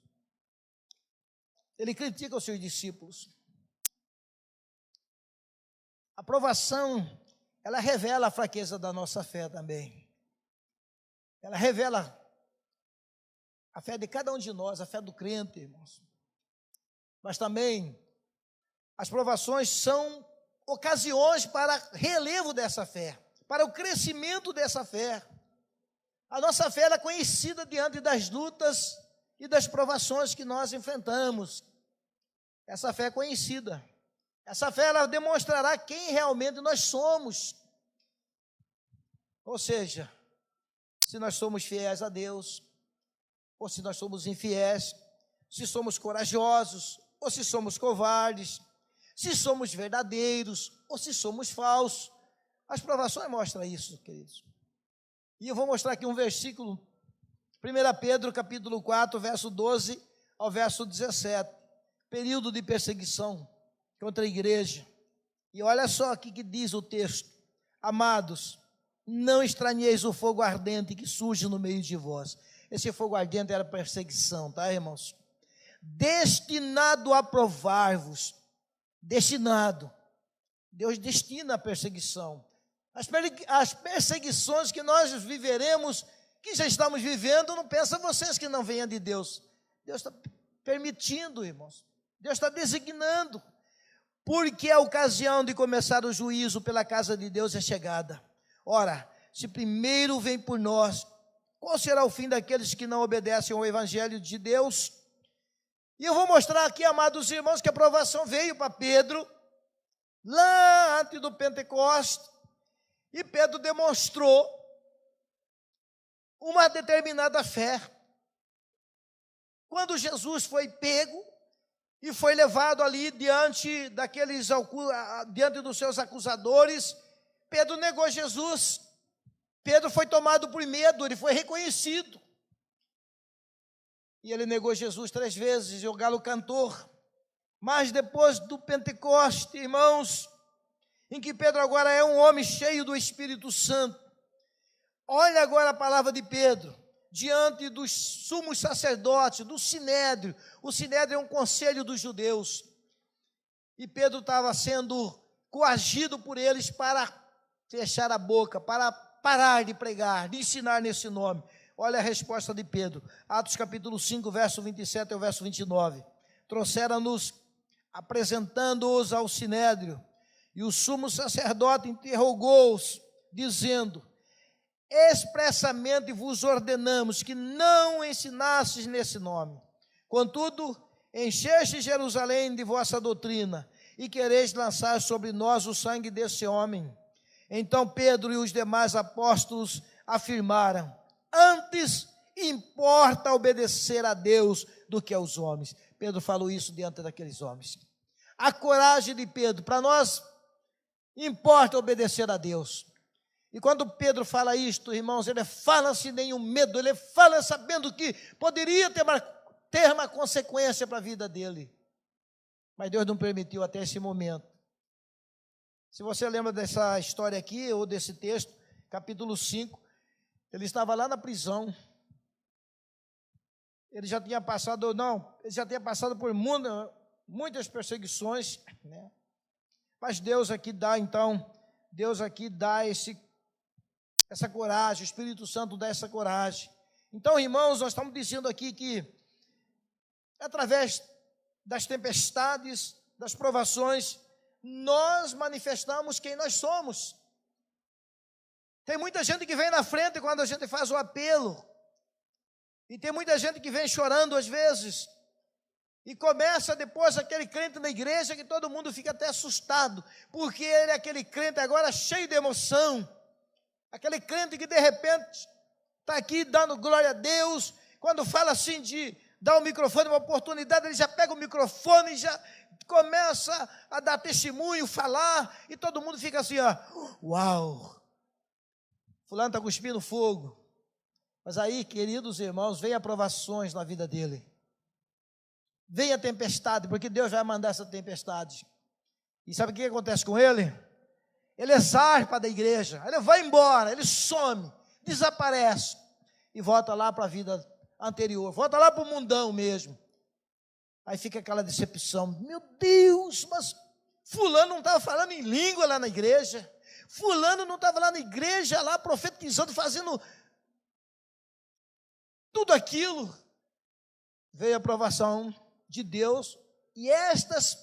ele critica os seus discípulos. A provação, ela revela a fraqueza da nossa fé também. Ela revela a fé de cada um de nós, a fé do crente, irmãos. Mas também, as provações são ocasiões para relevo dessa fé, para o crescimento dessa fé. A nossa fé é conhecida diante das lutas e das provações que nós enfrentamos. Essa fé é conhecida. Essa fé ela demonstrará quem realmente nós somos. Ou seja, se nós somos fiéis a Deus, ou se nós somos infiéis, se somos corajosos, ou se somos covardes, se somos verdadeiros ou se somos falsos. As provações mostram isso, queridos. E eu vou mostrar aqui um versículo, 1 Pedro capítulo 4, verso 12 ao verso 17. Período de perseguição contra a igreja. E olha só aqui que diz o texto. Amados, não estranheis o fogo ardente que surge no meio de vós. Esse fogo ardente era perseguição, tá, irmãos? Destinado a provar-vos. Destinado. Deus destina a perseguição. As perseguições que nós viveremos, que já estamos vivendo, não pensam vocês que não venha de Deus. Deus está permitindo, irmãos. Deus está designando. Porque a ocasião de começar o juízo pela casa de Deus é chegada. Ora, se primeiro vem por nós, qual será o fim daqueles que não obedecem ao evangelho de Deus? E eu vou mostrar aqui, amados irmãos, que a provação veio para Pedro, lá antes do Pentecostes, e Pedro demonstrou uma determinada fé. Quando Jesus foi pego e foi levado ali diante dos seus acusadores, Pedro negou Jesus. Pedro foi tomado por medo, ele foi reconhecido. E ele negou Jesus 3 vezes, e o galo cantou. Mas depois do Pentecoste, irmãos, em que Pedro agora é um homem cheio do Espírito Santo, olha agora a palavra de Pedro, diante dos sumos sacerdotes, do Sinédrio. O Sinédrio é um conselho dos judeus. E Pedro estava sendo coagido por eles para fechar a boca, para parar de pregar, de ensinar nesse nome. Olha a resposta de Pedro, Atos capítulo 5, verso 27 ao verso 29. Trouxeram-nos, apresentando-os ao Sinédrio, e o sumo sacerdote interrogou-os, dizendo: expressamente vos ordenamos que não ensinasses nesse nome. Contudo, encheste Jerusalém de vossa doutrina, e quereis lançar sobre nós o sangue desse homem. Então Pedro e os demais apóstolos afirmaram: antes importa obedecer a Deus do que aos homens. Pedro falou isso diante daqueles homens. A coragem de Pedro, para nós, importa obedecer a Deus. E quando Pedro fala isto, irmãos, ele fala sem nenhum medo, ele fala sabendo que poderia ter uma consequência para a vida dele. Mas Deus não permitiu até esse momento. Se você lembra dessa história aqui, ou desse texto, capítulo 5, ele estava lá na prisão. Ele já tinha passado por muitas perseguições, né? Mas Deus aqui dá essa coragem, o Espírito Santo dá essa coragem. Então, irmãos, nós estamos dizendo aqui que, através das tempestades, das provações, nós manifestamos quem nós somos. Tem muita gente que vem na frente quando a gente faz o apelo, e tem muita gente que vem chorando às vezes, e começa depois aquele crente na igreja que todo mundo fica até assustado, porque ele é aquele crente agora cheio de emoção, aquele crente que de repente está aqui dando glória a Deus, quando fala assim de dar o microfone, uma oportunidade, ele já pega o microfone e já começa a dar testemunho, falar, e todo mundo fica assim, ó, uau, fulano está cuspindo fogo. Mas aí, queridos irmãos, vem aprovações na vida dele, vem a tempestade, porque Deus vai mandar essa tempestade, e sabe o que acontece com ele? Ele zarpa da igreja, ele vai embora, ele some, desaparece, e volta lá para a vida anterior, volta lá para o mundão mesmo. Aí fica aquela decepção, meu Deus, mas fulano não estava falando em língua lá na igreja, fulano não estava lá na igreja, lá profetizando, fazendo tudo aquilo. Veio a aprovação de Deus, e elas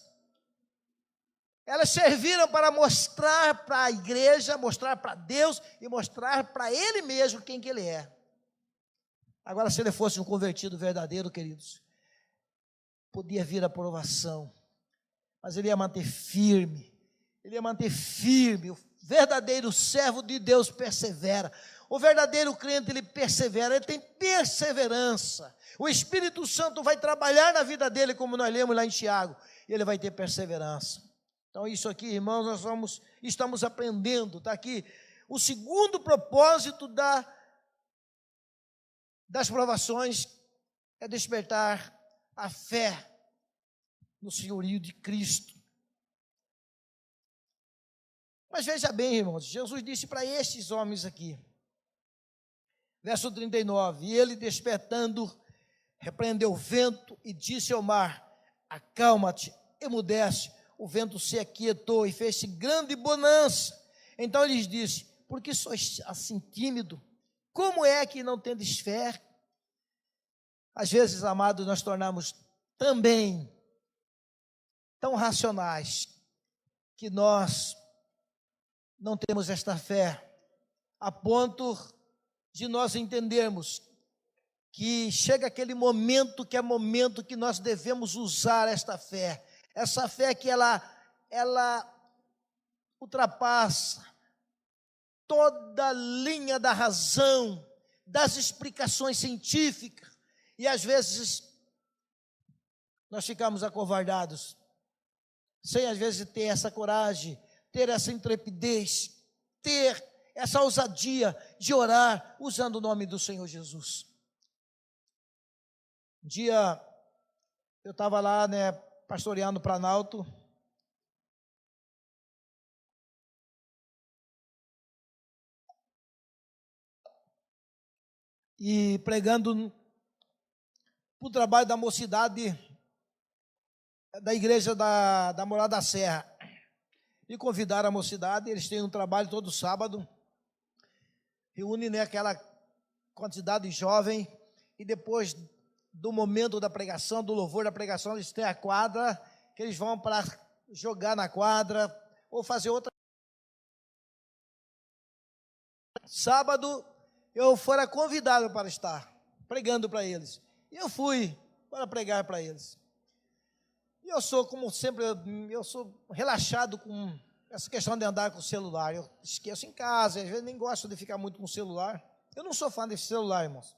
serviram para mostrar para a igreja, mostrar para Deus, e mostrar para ele mesmo quem que ele é. Agora, se ele fosse um convertido verdadeiro, queridos, podia vir a provação, mas ele ia manter firme, o verdadeiro servo de Deus persevera, o verdadeiro crente, ele persevera, ele tem perseverança, o Espírito Santo vai trabalhar na vida dele, como nós lemos lá em Tiago, e ele vai ter perseverança. Então isso aqui, irmãos, nós estamos aprendendo, está aqui, o segundo propósito das provações é despertar a fé no senhorio de Cristo. Mas veja bem, irmãos, Jesus disse para estes homens aqui, verso 39, e ele despertando, repreendeu o vento e disse ao mar, acalma-te, emudece. O vento se aquietou e fez-se grande bonança. Então ele lhes disse, por que sois assim tímido? Como é que não tendes fé? Às vezes, amados, nós tornamos também tão racionais que nós não temos esta fé, a ponto de nós entendermos que chega aquele momento que é momento que nós devemos usar esta fé. Essa fé que ela ultrapassa toda a linha da razão, das explicações científicas, e às vezes nós ficamos acovardados, sem às vezes ter essa coragem, ter essa intrepidez, ter essa ousadia de orar usando o nome do Senhor Jesus. Um dia eu estava lá, pastoreando o Planalto, e pregando para o trabalho da mocidade da igreja da Morada da Serra. E convidaram a mocidade, eles têm um trabalho todo sábado, reúnem aquela quantidade jovem, e depois do momento da pregação, do louvor da pregação, eles têm a quadra, que eles vão para jogar na quadra, ou fazer outra. Sábado, eu fora convidado para estar pregando para eles. E eu fui para pregar para eles. E eu sou, como sempre, eu sou relaxado com essa questão de andar com o celular. Eu esqueço em casa, às vezes nem gosto de ficar muito com o celular. Eu não sou fã desse celular, irmãos.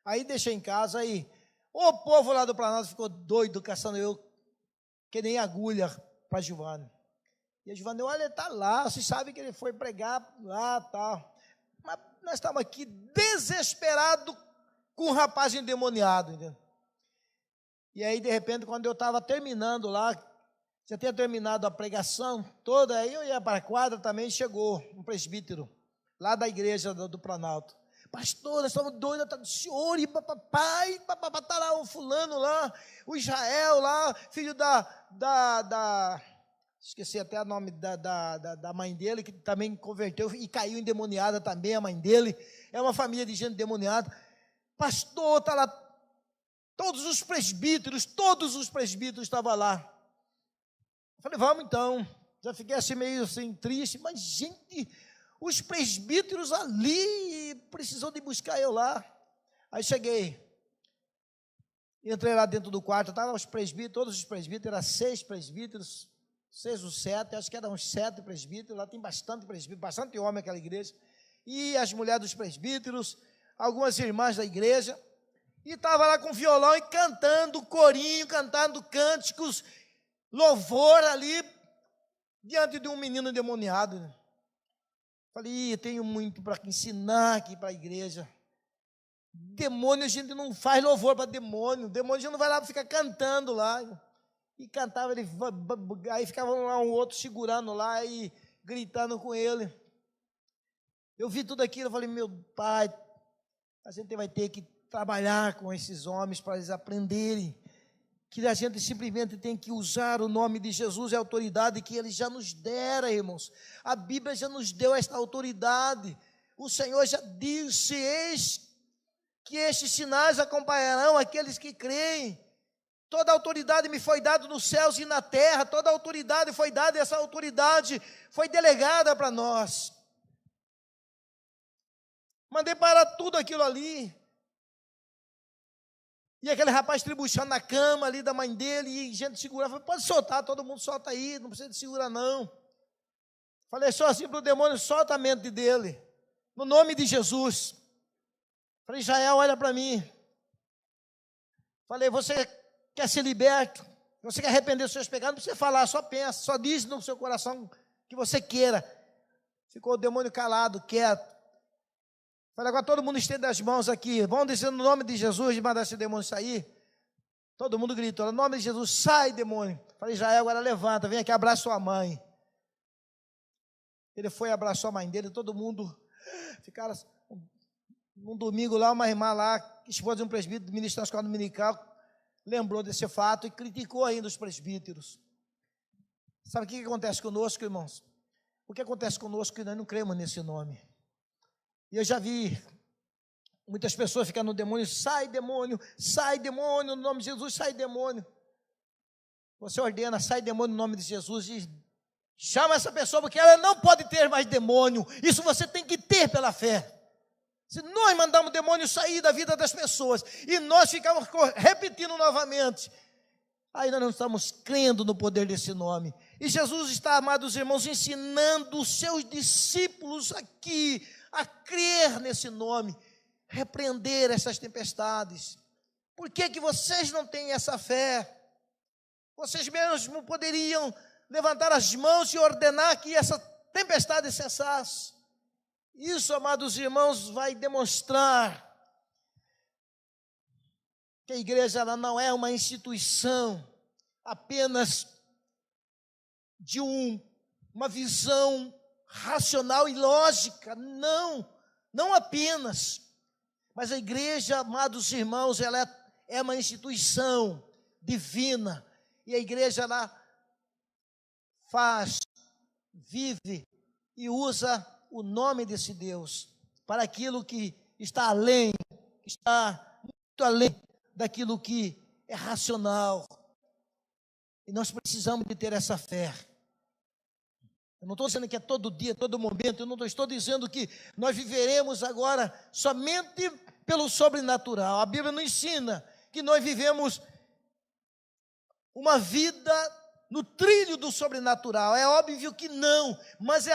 Aí deixei em casa, aí o povo lá do Planalto ficou doido, caçando eu, que nem agulha para Giovanni. E a Giovanni, olha, ele está lá, vocês sabem que ele foi pregar lá, tal. Mas nós estamos aqui desesperados com um rapaz endemoniado, entendeu? E aí, de repente, quando eu estava terminando lá, já tinha terminado a pregação toda, aí eu ia para a quadra também, chegou um presbítero lá da igreja do Planalto. Pastor, nós estamos doidos, senhor, e papai, está lá o fulano lá, o Israel lá, filho esqueci até o nome da mãe dele, que também converteu e caiu endemoniada também, a mãe dele. É uma família de gente endemoniada. Pastor, está lá. Todos os presbíteros estavam lá. Eu falei, vamos então. Já fiquei assim meio assim, triste. Mas, gente, os presbíteros ali precisou de buscar eu lá. Aí cheguei. Entrei lá dentro do quarto. Estavam os presbíteros, todos os presbíteros, eram 6 presbíteros. 6 ou 7, acho que eram uns 7 presbíteros. Lá tem bastante presbítero, bastante homem naquela igreja. E as mulheres dos presbíteros, algumas irmãs da igreja. E estava lá com violão e cantando corinho, cantando cânticos, louvor ali, diante de um menino endemoniado. Falei, tenho muito para ensinar aqui para a igreja. Demônio, a gente não faz louvor para demônio. Demônio, a gente não vai lá para ficar cantando lá. E cantava, aí ficava lá um outro segurando lá e gritando com ele. Eu vi tudo aquilo, eu falei, meu pai, a gente vai ter que trabalhar com esses homens para eles aprenderem que a gente simplesmente tem que usar o nome de Jesus e a autoridade que Ele já nos dera, irmãos. A Bíblia já nos deu esta autoridade. O Senhor já disse, eis que estes sinais acompanharão aqueles que creem. Toda a autoridade me foi dada nos céus e na terra, toda a autoridade foi dada, e essa autoridade foi delegada para nós. Mandei parar tudo aquilo ali. E aquele rapaz tribuchando na cama ali da mãe dele, e gente segurava, falei, pode soltar, todo mundo solta aí, não precisa de segurar não. Falei só assim para o demônio, solta a mente dele, no nome de Jesus. Falei, Israel, olha para mim. Falei, você quer ser liberto? Você quer arrepender dos seus pecados? Não precisa falar, só pensa, só diz no seu coração que você queira. Ficou o demônio calado, quieto. Falei, agora todo mundo estende as mãos aqui. Vamos dizer no nome de Jesus de mandar esse demônio sair. Todo mundo gritou, no nome de Jesus, sai demônio. Falei, Israel, agora levanta, vem aqui, abraça sua mãe. Ele foi, abraçou a mãe dele, todo mundo. Ficaram, um domingo lá, uma irmã lá, esposa de um presbítero, ministro na escola dominical, lembrou desse fato e criticou ainda os presbíteros. Sabe o que acontece conosco, irmãos? O que acontece conosco é que nós não cremos nesse nome. E eu já vi muitas pessoas ficando no demônio, sai demônio, no nome de Jesus, sai demônio. Você ordena, sai demônio no nome de Jesus e chama essa pessoa, porque ela não pode ter mais demônio. Isso você tem que ter pela fé. Se nós mandamos o demônio sair da vida das pessoas e nós ficamos repetindo novamente, ainda não estamos crendo no poder desse nome. E Jesus está, amados irmãos, ensinando os seus discípulos aqui a crer nesse nome, repreender essas tempestades. Por que que vocês não têm essa fé? Vocês mesmos poderiam levantar as mãos e ordenar que essa tempestade cessasse. Isso, amados irmãos, vai demonstrar que a igreja ela não é uma instituição apenas de uma visão racional e lógica. Não apenas. Mas a igreja, amados irmãos, ela é uma instituição divina. E a igreja, ela faz, vive e usa o nome desse Deus para aquilo que está além, que está muito além daquilo que é racional. E nós precisamos de ter essa fé. Eu não estou dizendo que é todo dia, todo momento, eu não estou dizendo que nós viveremos agora somente pelo sobrenatural. A Bíblia nos ensina que nós vivemos uma vida no trilho do sobrenatural. É óbvio que não, mas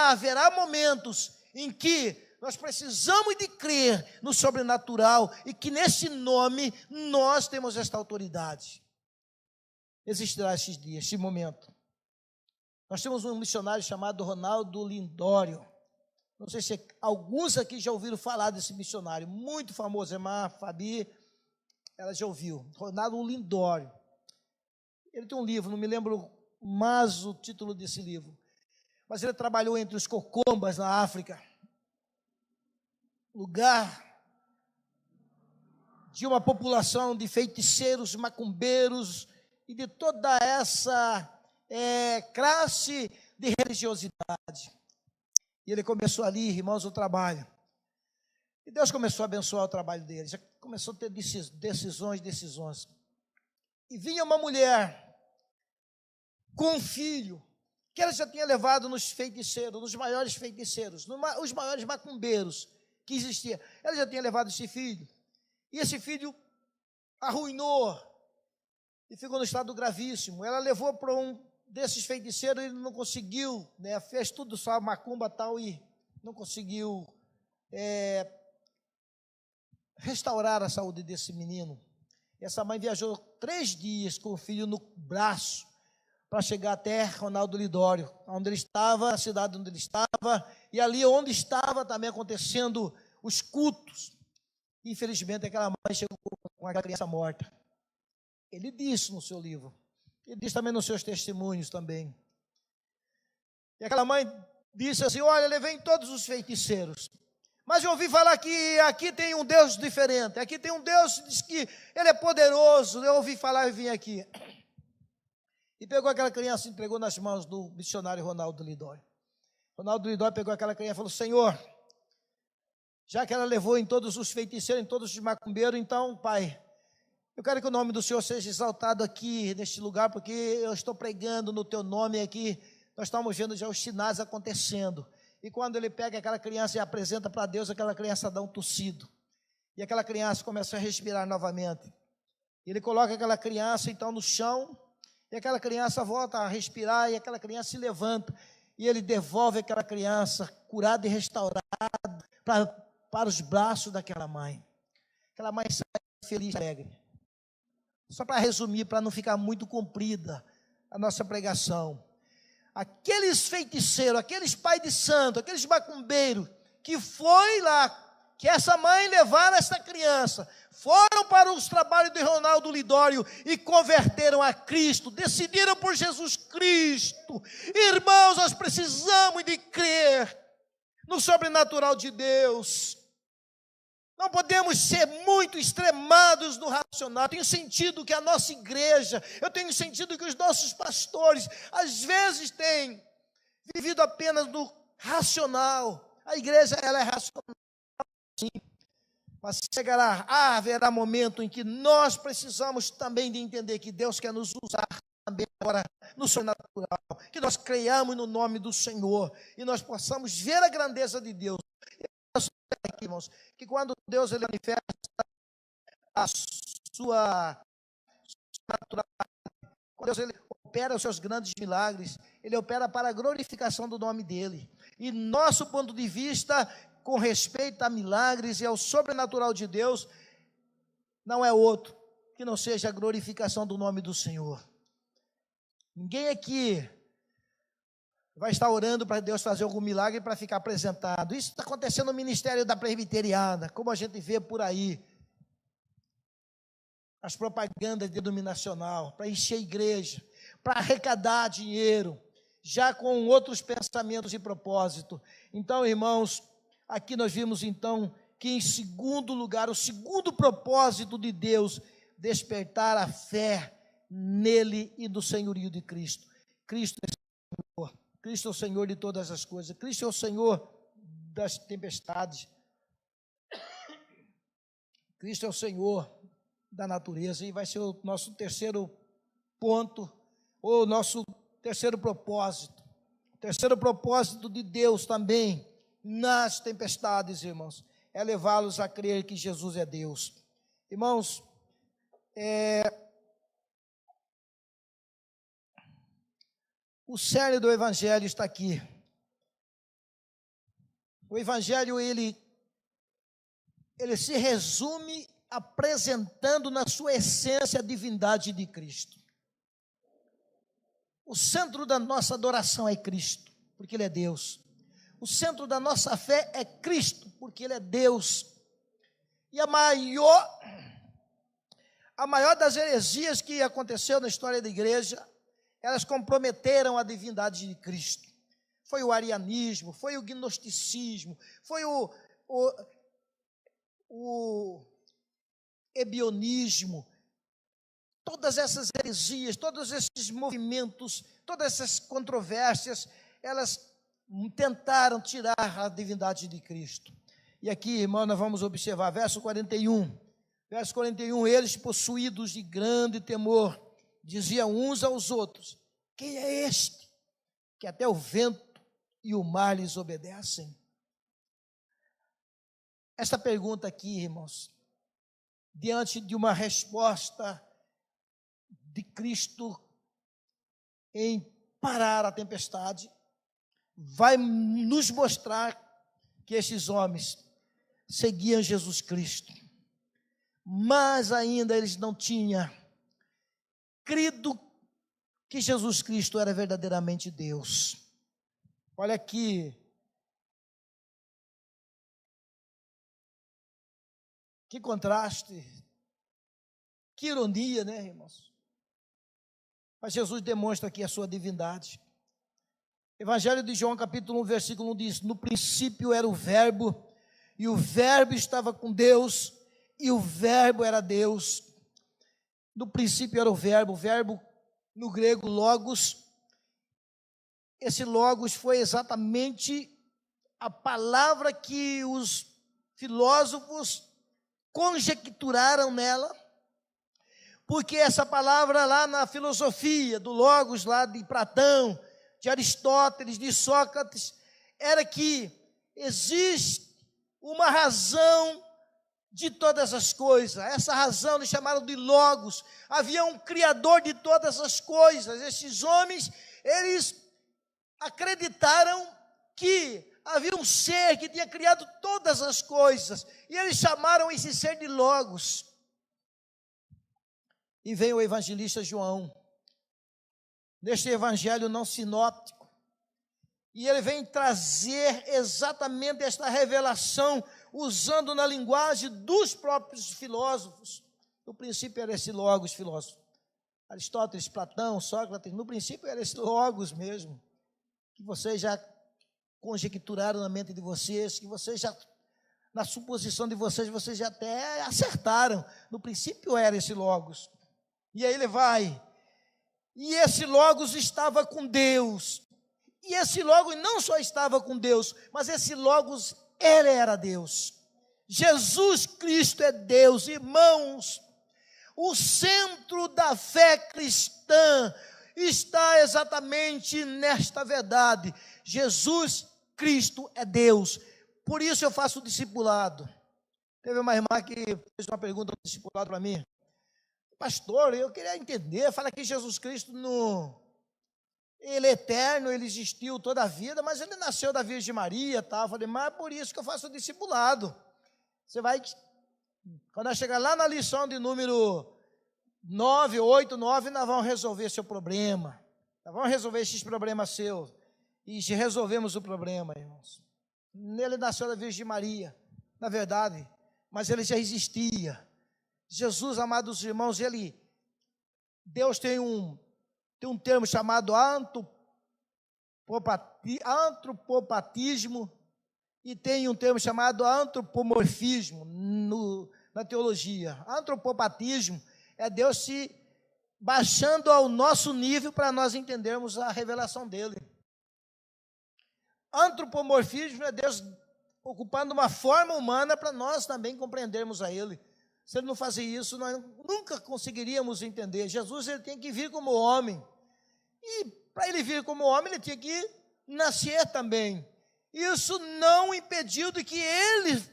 haverá momentos em que nós precisamos de crer no sobrenatural e que nesse nome nós temos esta autoridade. Existirá esses dias, esse momento. Nós temos um missionário chamado Ronaldo Lindório. Não sei se alguns aqui já ouviram falar desse missionário, muito famoso. Irmã Fabi, ela já ouviu. Ronaldo Lindório. Ele tem um livro, não me lembro mais o título desse livro. Mas ele trabalhou entre os cocombas na África. Lugar de uma população de feiticeiros, macumbeiros e de toda essa classe de religiosidade. E ele começou ali, irmãos, o trabalho. E Deus começou a abençoar o trabalho dele. Já começou a ter decisões. E vinha uma mulher com um filho, que ela já tinha levado nos feiticeiros, nos maiores feiticeiros, os maiores macumbeiros que existiam. Ela já tinha levado esse filho. E esse filho arruinou e ficou no estado gravíssimo. Ela levou para um desses feiticeiros, ele não conseguiu, fez tudo só macumba tal e não conseguiu restaurar a saúde desse menino. Essa mãe viajou 3 dias com o filho no braço para chegar até Ronaldo Lindório, onde ele estava, a cidade onde ele estava, e ali onde estava também acontecendo os cultos. Infelizmente, aquela mãe chegou com a criança morta. Ele disse no seu livro, ele diz também nos seus testemunhos também. E aquela mãe disse assim: olha, levei em todos os feiticeiros, mas eu ouvi falar que aqui tem um Deus diferente, aqui tem um Deus que diz que Ele é poderoso, eu ouvi falar e vim aqui. E pegou aquela criança e entregou nas mãos do missionário Ronaldo Lindório. Ronaldo Lindório pegou aquela criança e falou: Senhor, já que ela levou em todos os feiticeiros, em todos os macumbeiros, então, Pai, eu quero que o nome do Senhor seja exaltado aqui, neste lugar, porque eu estou pregando no Teu nome aqui, nós estamos vendo já os sinais acontecendo. E quando ele pega aquela criança e apresenta para Deus, aquela criança dá um tossido. E aquela criança começa a respirar novamente. Ele coloca aquela criança, então, no chão, e aquela criança volta a respirar, e aquela criança se levanta. E ele devolve aquela criança, curada e restaurada, para os braços daquela mãe. Aquela mãe sai feliz e alegre. Só para resumir, para não ficar muito comprida a nossa pregação. Aqueles feiticeiros, aqueles pais de santo, aqueles macumbeiros, que foi lá, que essa mãe levaram essa criança, foram para os trabalhos de Ronaldo Lindório e converteram a Cristo, decidiram por Jesus Cristo. Irmãos, nós precisamos de crer no sobrenatural de Deus. Não podemos ser muito extremados no racional. Tenho sentido que a nossa igreja, eu tenho sentido que os nossos pastores, às vezes têm vivido apenas no racional. A igreja, ela é racional, sim. Mas haverá momento em que nós precisamos também de entender que Deus quer nos usar também agora no sobrenatural. Que nós creiamos no nome do Senhor e nós possamos ver a grandeza de Deus. aqui, irmãos, que quando Deus ele manifesta a sua naturalidade, quando Deus ele opera os seus grandes milagres, ele opera para a glorificação do nome dele. E nosso ponto de vista, com respeito a milagres e ao sobrenatural de Deus, não é outro que não seja a glorificação do nome do Senhor. Ninguém aqui vai estar orando para Deus fazer algum milagre para ficar apresentado. Isso está acontecendo no ministério da presbiteriana, como a gente vê por aí. As propagandas denominacional, para encher a igreja, para arrecadar dinheiro, já com outros pensamentos e propósito. Então, irmãos, aqui nós vimos então que em segundo lugar, o segundo propósito de Deus, despertar a fé nele e do senhorio de Cristo. Cristo é o Senhor, Cristo é o Senhor de todas as coisas, Cristo é o Senhor das tempestades, Cristo é o Senhor da natureza, e vai ser o nosso terceiro ponto, ou nosso terceiro propósito. O terceiro propósito de Deus também nas tempestades, irmãos, é levá-los a crer que Jesus é Deus. Irmãos, o cerne do Evangelho está aqui. O Evangelho, ele se resume apresentando na sua essência a divindade de Cristo. O centro da nossa adoração é Cristo, porque Ele é Deus. O centro da nossa fé é Cristo, porque Ele é Deus. E a maior das heresias que aconteceu na história da igreja, elas comprometeram a divindade de Cristo. Foi o arianismo, foi o gnosticismo, foi o ebionismo. Todas essas heresias, todos esses movimentos, todas essas controvérsias, elas tentaram tirar a divindade de Cristo. E aqui, irmão, nós vamos observar, verso 41. Verso 41, eles, possuídos de grande temor, diziam uns aos outros: quem é este que até o vento e o mar lhes obedecem? Esta pergunta aqui, irmãos, diante de uma resposta de Cristo em parar a tempestade, vai nos mostrar que esses homens seguiam Jesus Cristo, mas ainda eles não tinham crido que Jesus Cristo era verdadeiramente Deus. Olha aqui, que contraste, que ironia, né, irmãos? Mas Jesus demonstra aqui a sua divindade. Evangelho de João, capítulo 1, versículo 1 diz: no princípio era o verbo, e o verbo estava com Deus, e o verbo era Deus. No princípio era o verbo no grego logos. Esse logos foi exatamente a palavra que os filósofos conjecturaram nela, porque essa palavra lá na filosofia do logos, lá de Platão, de Aristóteles, de Sócrates, era que existe uma razão de todas as coisas. Essa razão eles chamaram de logos. Havia um criador de todas as coisas. Esses homens, eles acreditaram que havia um ser que tinha criado todas as coisas, e eles chamaram esse ser de logos. E vem o evangelista João, neste evangelho não sinóptico, e ele vem trazer exatamente esta revelação, usando na linguagem dos próprios filósofos. No princípio era esse logos filósofo. Aristóteles, Platão, Sócrates, no princípio era esse logos mesmo, que vocês já conjecturaram na mente de vocês, que vocês já, na suposição de vocês já até acertaram. No princípio era esse logos. E aí ele vai, e esse logos estava com Deus, e esse logos não só estava com Deus, mas esse logos, ele era Deus. Jesus Cristo é Deus, irmãos. O centro da fé cristã está exatamente nesta verdade: Jesus Cristo é Deus. por isso eu faço discipulado. Teve uma irmã que fez uma pergunta no discipulado para mim. Pastor, eu queria entender, fala que Jesus Cristo, ele é eterno, ele existiu toda a vida, mas ele nasceu da Virgem Maria, tá? Eu falei, mas é por isso que eu faço discipulado. Você vai, quando nós chegar lá na lição de número 9, 8, 9, nós vamos resolver seu problema. Nós vamos resolver esses problemas seus. E resolvemos o problema, irmãos. Ele nasceu da Virgem Maria, na verdade, mas ele já existia. Jesus, amados irmãos, Deus tem um termo chamado antropopatismo e tem um termo chamado antropomorfismo na teologia. Antropopatismo é Deus se baixando ao nosso nível para nós entendermos a revelação dele. Antropomorfismo é Deus ocupando uma forma humana para nós também compreendermos a ele. Se ele não fazer isso, nós nunca conseguiríamos entender. Jesus, ele tem que vir como homem. E para ele vir como homem, ele tinha que nascer também. Isso não impediu de que ele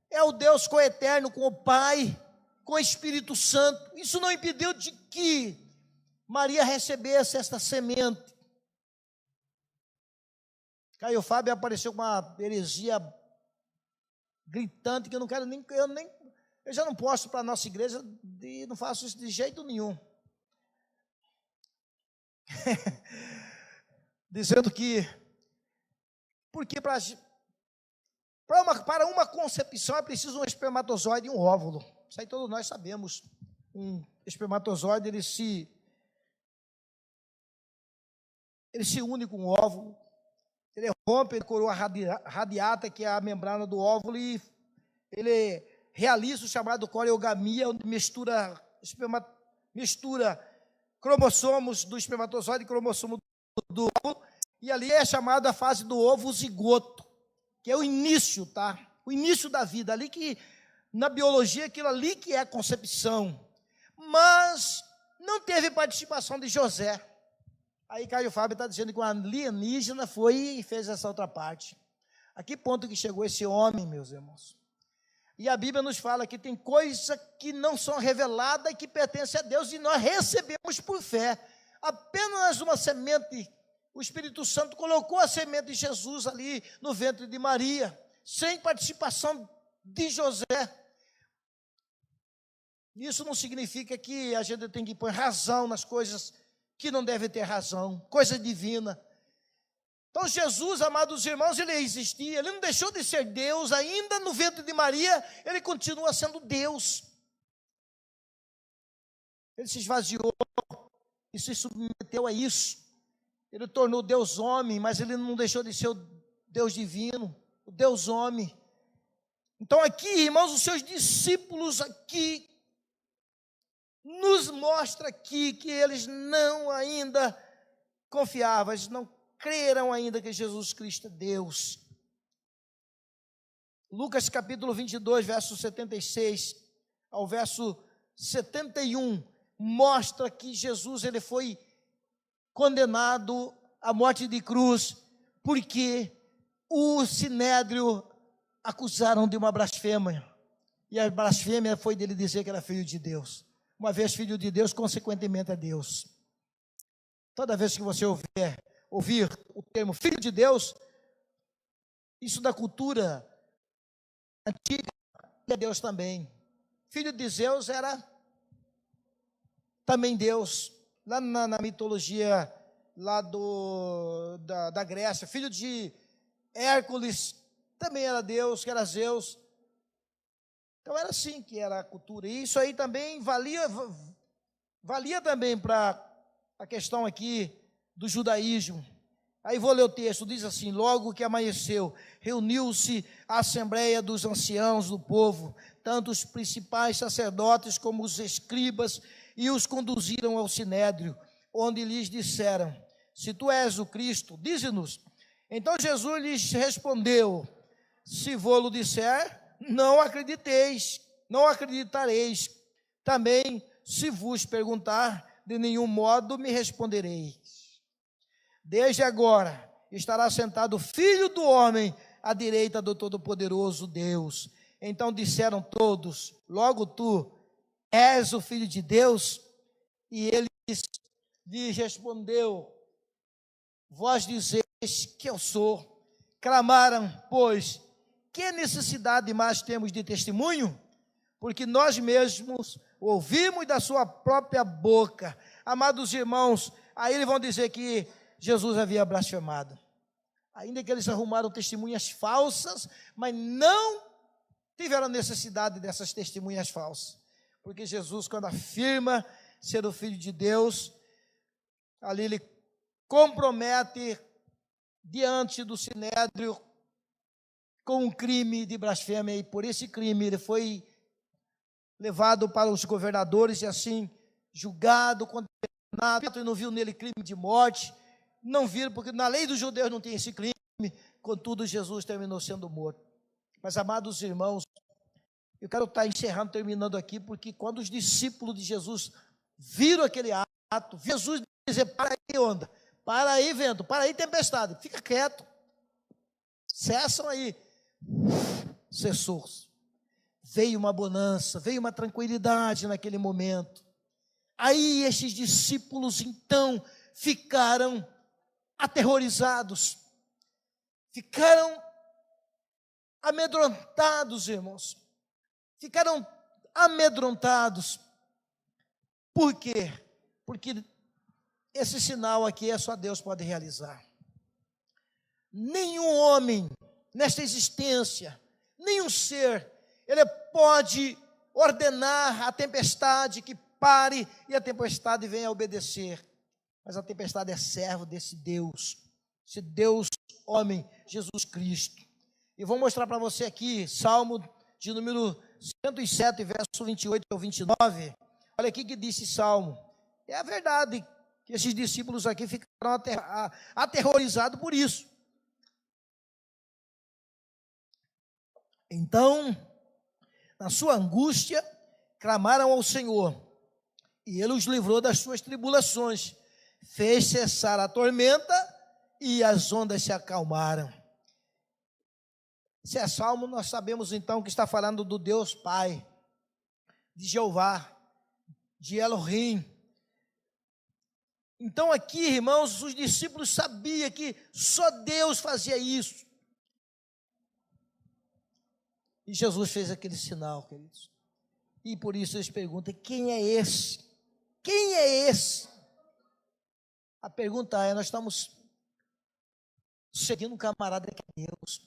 é o Deus coeterno com o Pai, com o Espírito Santo. Isso não impediu de que Maria recebesse esta semente. Caio Fábio apareceu com uma heresia gritante que eu não quero eu já não posto para a nossa igreja e não faço isso de jeito nenhum. Dizendo que, porque para uma concepção é preciso um espermatozoide e um óvulo. Isso aí todos nós sabemos. Um espermatozoide, ele se une com o óvulo, ele rompe a coroa radiata, que é a membrana do óvulo, e ele realiza o chamado coreogamia, onde mistura cromossomos do espermatozoide e cromossomo do óvulo, e ali é chamada a fase do ovo zigoto, que é o início, tá? O início da vida, ali que, na biologia, aquilo ali que é a concepção. Mas não teve participação de José. Aí Caio Fábio está dizendo que o alienígena foi e fez essa outra parte. A que ponto que chegou esse homem, meus irmãos? E a Bíblia nos fala que tem coisas que não são reveladas e que pertencem a Deus, e nós recebemos por fé. Apenas uma semente, o Espírito Santo colocou a semente de Jesus ali no ventre de Maria, sem participação de José. Isso não significa que a gente tem que pôr razão nas coisas que não deve ter razão, coisa divina. Então Jesus, amados irmãos, ele existia, ele não deixou de ser Deus, ainda no ventre de Maria, ele continua sendo Deus. Ele se esvaziou e se submeteu a isso. Ele tornou Deus homem, mas ele não deixou de ser o Deus divino, o Deus homem. Então aqui, irmãos, os seus discípulos aqui, nos mostra aqui que eles não ainda confiavam, eles não creram ainda que Jesus Cristo é Deus. Lucas capítulo 22, verso 76 ao verso 71, mostra que Jesus ele foi condenado à morte de cruz, porque o sinédrio acusaram de uma blasfêmia, e a blasfêmia foi dele dizer que era filho de Deus. Uma vez filho de Deus, consequentemente é Deus. Toda vez que você ouvir o termo filho de Deus, isso da cultura antiga é Deus também. Filho de Zeus era também Deus. Lá na mitologia lá da Grécia, filho de Hércules também era Deus, que era Zeus. Então era assim que era a cultura, e isso aí também valia também para a questão aqui do judaísmo. Aí vou ler o texto, diz assim: logo que amanheceu, reuniu-se a assembleia dos anciãos do povo, tanto os principais sacerdotes como os escribas, e os conduziram ao sinédrio, onde lhes disseram: se tu és o Cristo, dize-nos. Então Jesus lhes respondeu: se vou-lo disser, não acrediteis, não acreditareis. Também, se vos perguntar, de nenhum modo me respondereis. Desde agora estará sentado o Filho do Homem à direita do Todo-Poderoso Deus. Então disseram todos: logo tu és o Filho de Deus? E ele lhes respondeu: vós dizeis que eu sou. Clamaram, pois, que necessidade mais temos de testemunho? Porque nós mesmos ouvimos da sua própria boca. Amados irmãos, aí eles vão dizer que Jesus havia blasfemado. Ainda que eles arrumaram testemunhas falsas, mas não tiveram necessidade dessas testemunhas falsas. Porque Jesus, quando afirma ser o Filho de Deus, ali ele compromete diante do Sinédrio com um crime de blasfêmia, e por esse crime ele foi levado para os governadores e assim julgado, condenado, e não viu nele crime de morte, não viram, porque na lei dos judeus não tem esse crime, contudo Jesus terminou sendo morto. Mas, amados irmãos, eu quero estar encerrando, terminando aqui, porque quando os discípulos de Jesus viram aquele ato, Jesus dizer: para aí onda, para aí vento, para aí tempestade, fica quieto, cessam aí, cessou. Veio uma bonança, veio uma tranquilidade naquele momento. Aí esses discípulos então ficaram aterrorizados, ficaram amedrontados, irmãos, ficaram amedrontados. Por quê? Porque esse sinal aqui é só Deus pode realizar. Nenhum homem nesta existência, nenhum ser, ele pode ordenar a tempestade que pare e a tempestade venha a obedecer. Mas a tempestade é servo desse Deus, esse Deus homem, Jesus Cristo. E vou mostrar para você aqui, Salmo de número 107, verso 28 ao 29. Olha aqui que disse Salmo. É a verdade que esses discípulos aqui ficaram aterrorizados por isso. Então, na sua angústia, clamaram ao Senhor, e Ele os livrou das suas tribulações, fez cessar a tormenta, e as ondas se acalmaram. Esse é Salmo, nós sabemos então que está falando do Deus Pai, de Jeová, de Elohim. Então aqui, irmãos, os discípulos sabiam que só Deus fazia isso. E Jesus fez aquele sinal, queridos. E por isso eles perguntam: quem é esse? Quem é esse? A pergunta é: nós estamos seguindo um camarada que é Deus.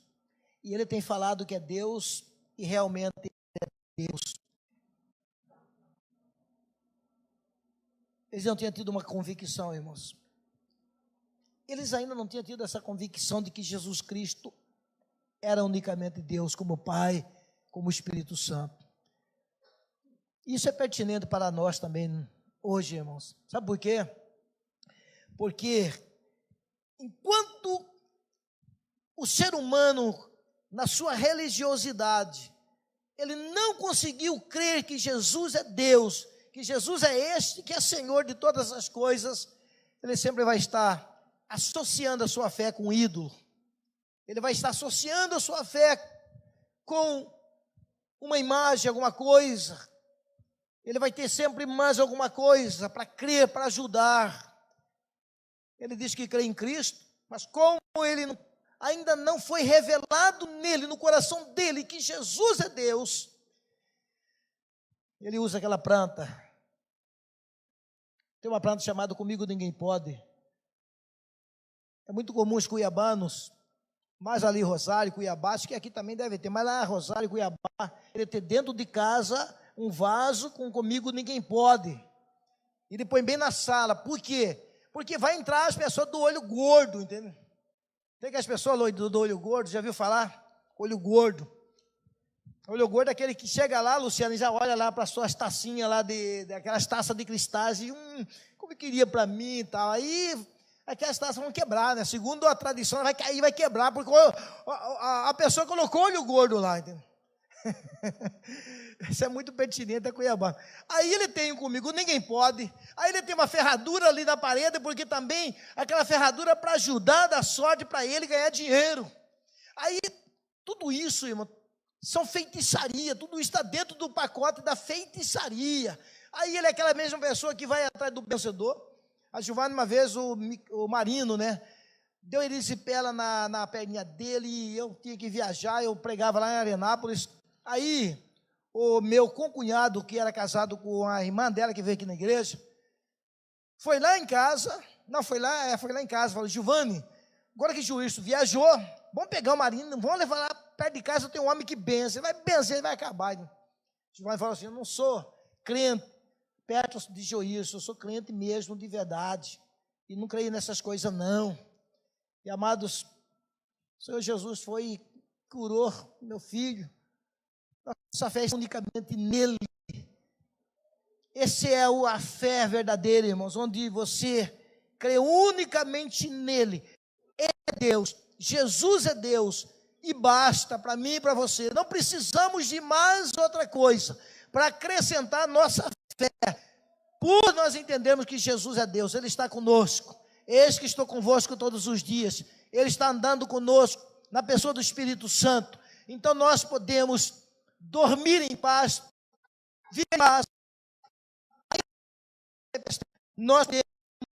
E ele tem falado que é Deus e realmente é Deus. Eles não tinham tido uma convicção, irmãos. Eles ainda não tinham tido essa convicção de que Jesus Cristo era unicamente Deus, como Pai, como Espírito Santo. Isso é pertinente para nós também hoje, irmãos. Sabe por quê? Porque enquanto o ser humano, na sua religiosidade, ele não conseguiu crer que Jesus é Deus, que Jesus é este, que é Senhor de todas as coisas, ele sempre vai estar associando a sua fé com um ídolo. Ele vai estar associando a sua fé com uma imagem, alguma coisa. Ele vai ter sempre mais alguma coisa para crer, para ajudar. Ele diz que crê em Cristo, mas como ele ainda não foi revelado nele, no coração dele, que Jesus é Deus, ele usa aquela planta. Tem uma planta chamada Comigo Ninguém Pode. É muito comum os cuiabanos, mas ali Rosário, Cuiabá, acho que aqui também deve ter, mas lá Rosário, Cuiabá, ele tem dentro de casa um vaso com Comigo Ninguém Pode. Ele põe bem na sala. Por quê? Porque vai entrar as pessoas do olho gordo, entendeu? Tem que as pessoas do olho gordo, já viu falar? Olho gordo. Olho gordo é aquele que chega lá, Luciano, e já olha lá para as suas tacinhas lá, aquelas taças de cristais, e como eu queria para mim e tal. Aí aquelas taças vão quebrar, né? Segundo a tradição, vai cair, vai quebrar, porque a pessoa colocou olho gordo lá, entendeu? Isso é muito pertinente a Cuiabá. Aí ele tem Comigo Ninguém Pode. Aí ele tem uma ferradura ali na parede, porque também aquela ferradura para ajudar, dar sorte para ele ganhar dinheiro. Aí Tudo isso, irmão, são feitiçaria, tudo isso está dentro do pacote da feitiçaria. Aí ele é aquela mesma pessoa que vai atrás do vencedor. A Giovana, uma vez, o Marino, né, deu erisipela na perninha dele, e eu tinha que viajar, eu pregava lá em Arenápolis. Aí, o meu concunhado, que era casado com a irmã dela, que veio aqui na igreja, foi lá em casa, foi lá em casa, falou: Giovane, agora que o juiz viajou, vamos pegar o Marino, vamos levar lá perto de casa, tem um homem que benze, ele vai benzer, ele vai acabar. Giovane falou assim: eu não sou crente perto de juízo, eu sou crente mesmo, de verdade, e não creio nessas coisas não. E amados, o Senhor Jesus foi e curou meu filho. Nossa fé é unicamente nele. Essa é a fé verdadeira, irmãos, onde você crê unicamente nele. Ele é Deus, Jesus é Deus, e basta para mim e para você. Não precisamos de mais outra coisa para acrescentar nossa fé. Por nós entendermos que Jesus é Deus, Ele está conosco. Eis que estou convosco todos os dias. Ele está andando conosco na pessoa do Espírito Santo. Então nós podemos dormir em paz, viver em paz. Nós temos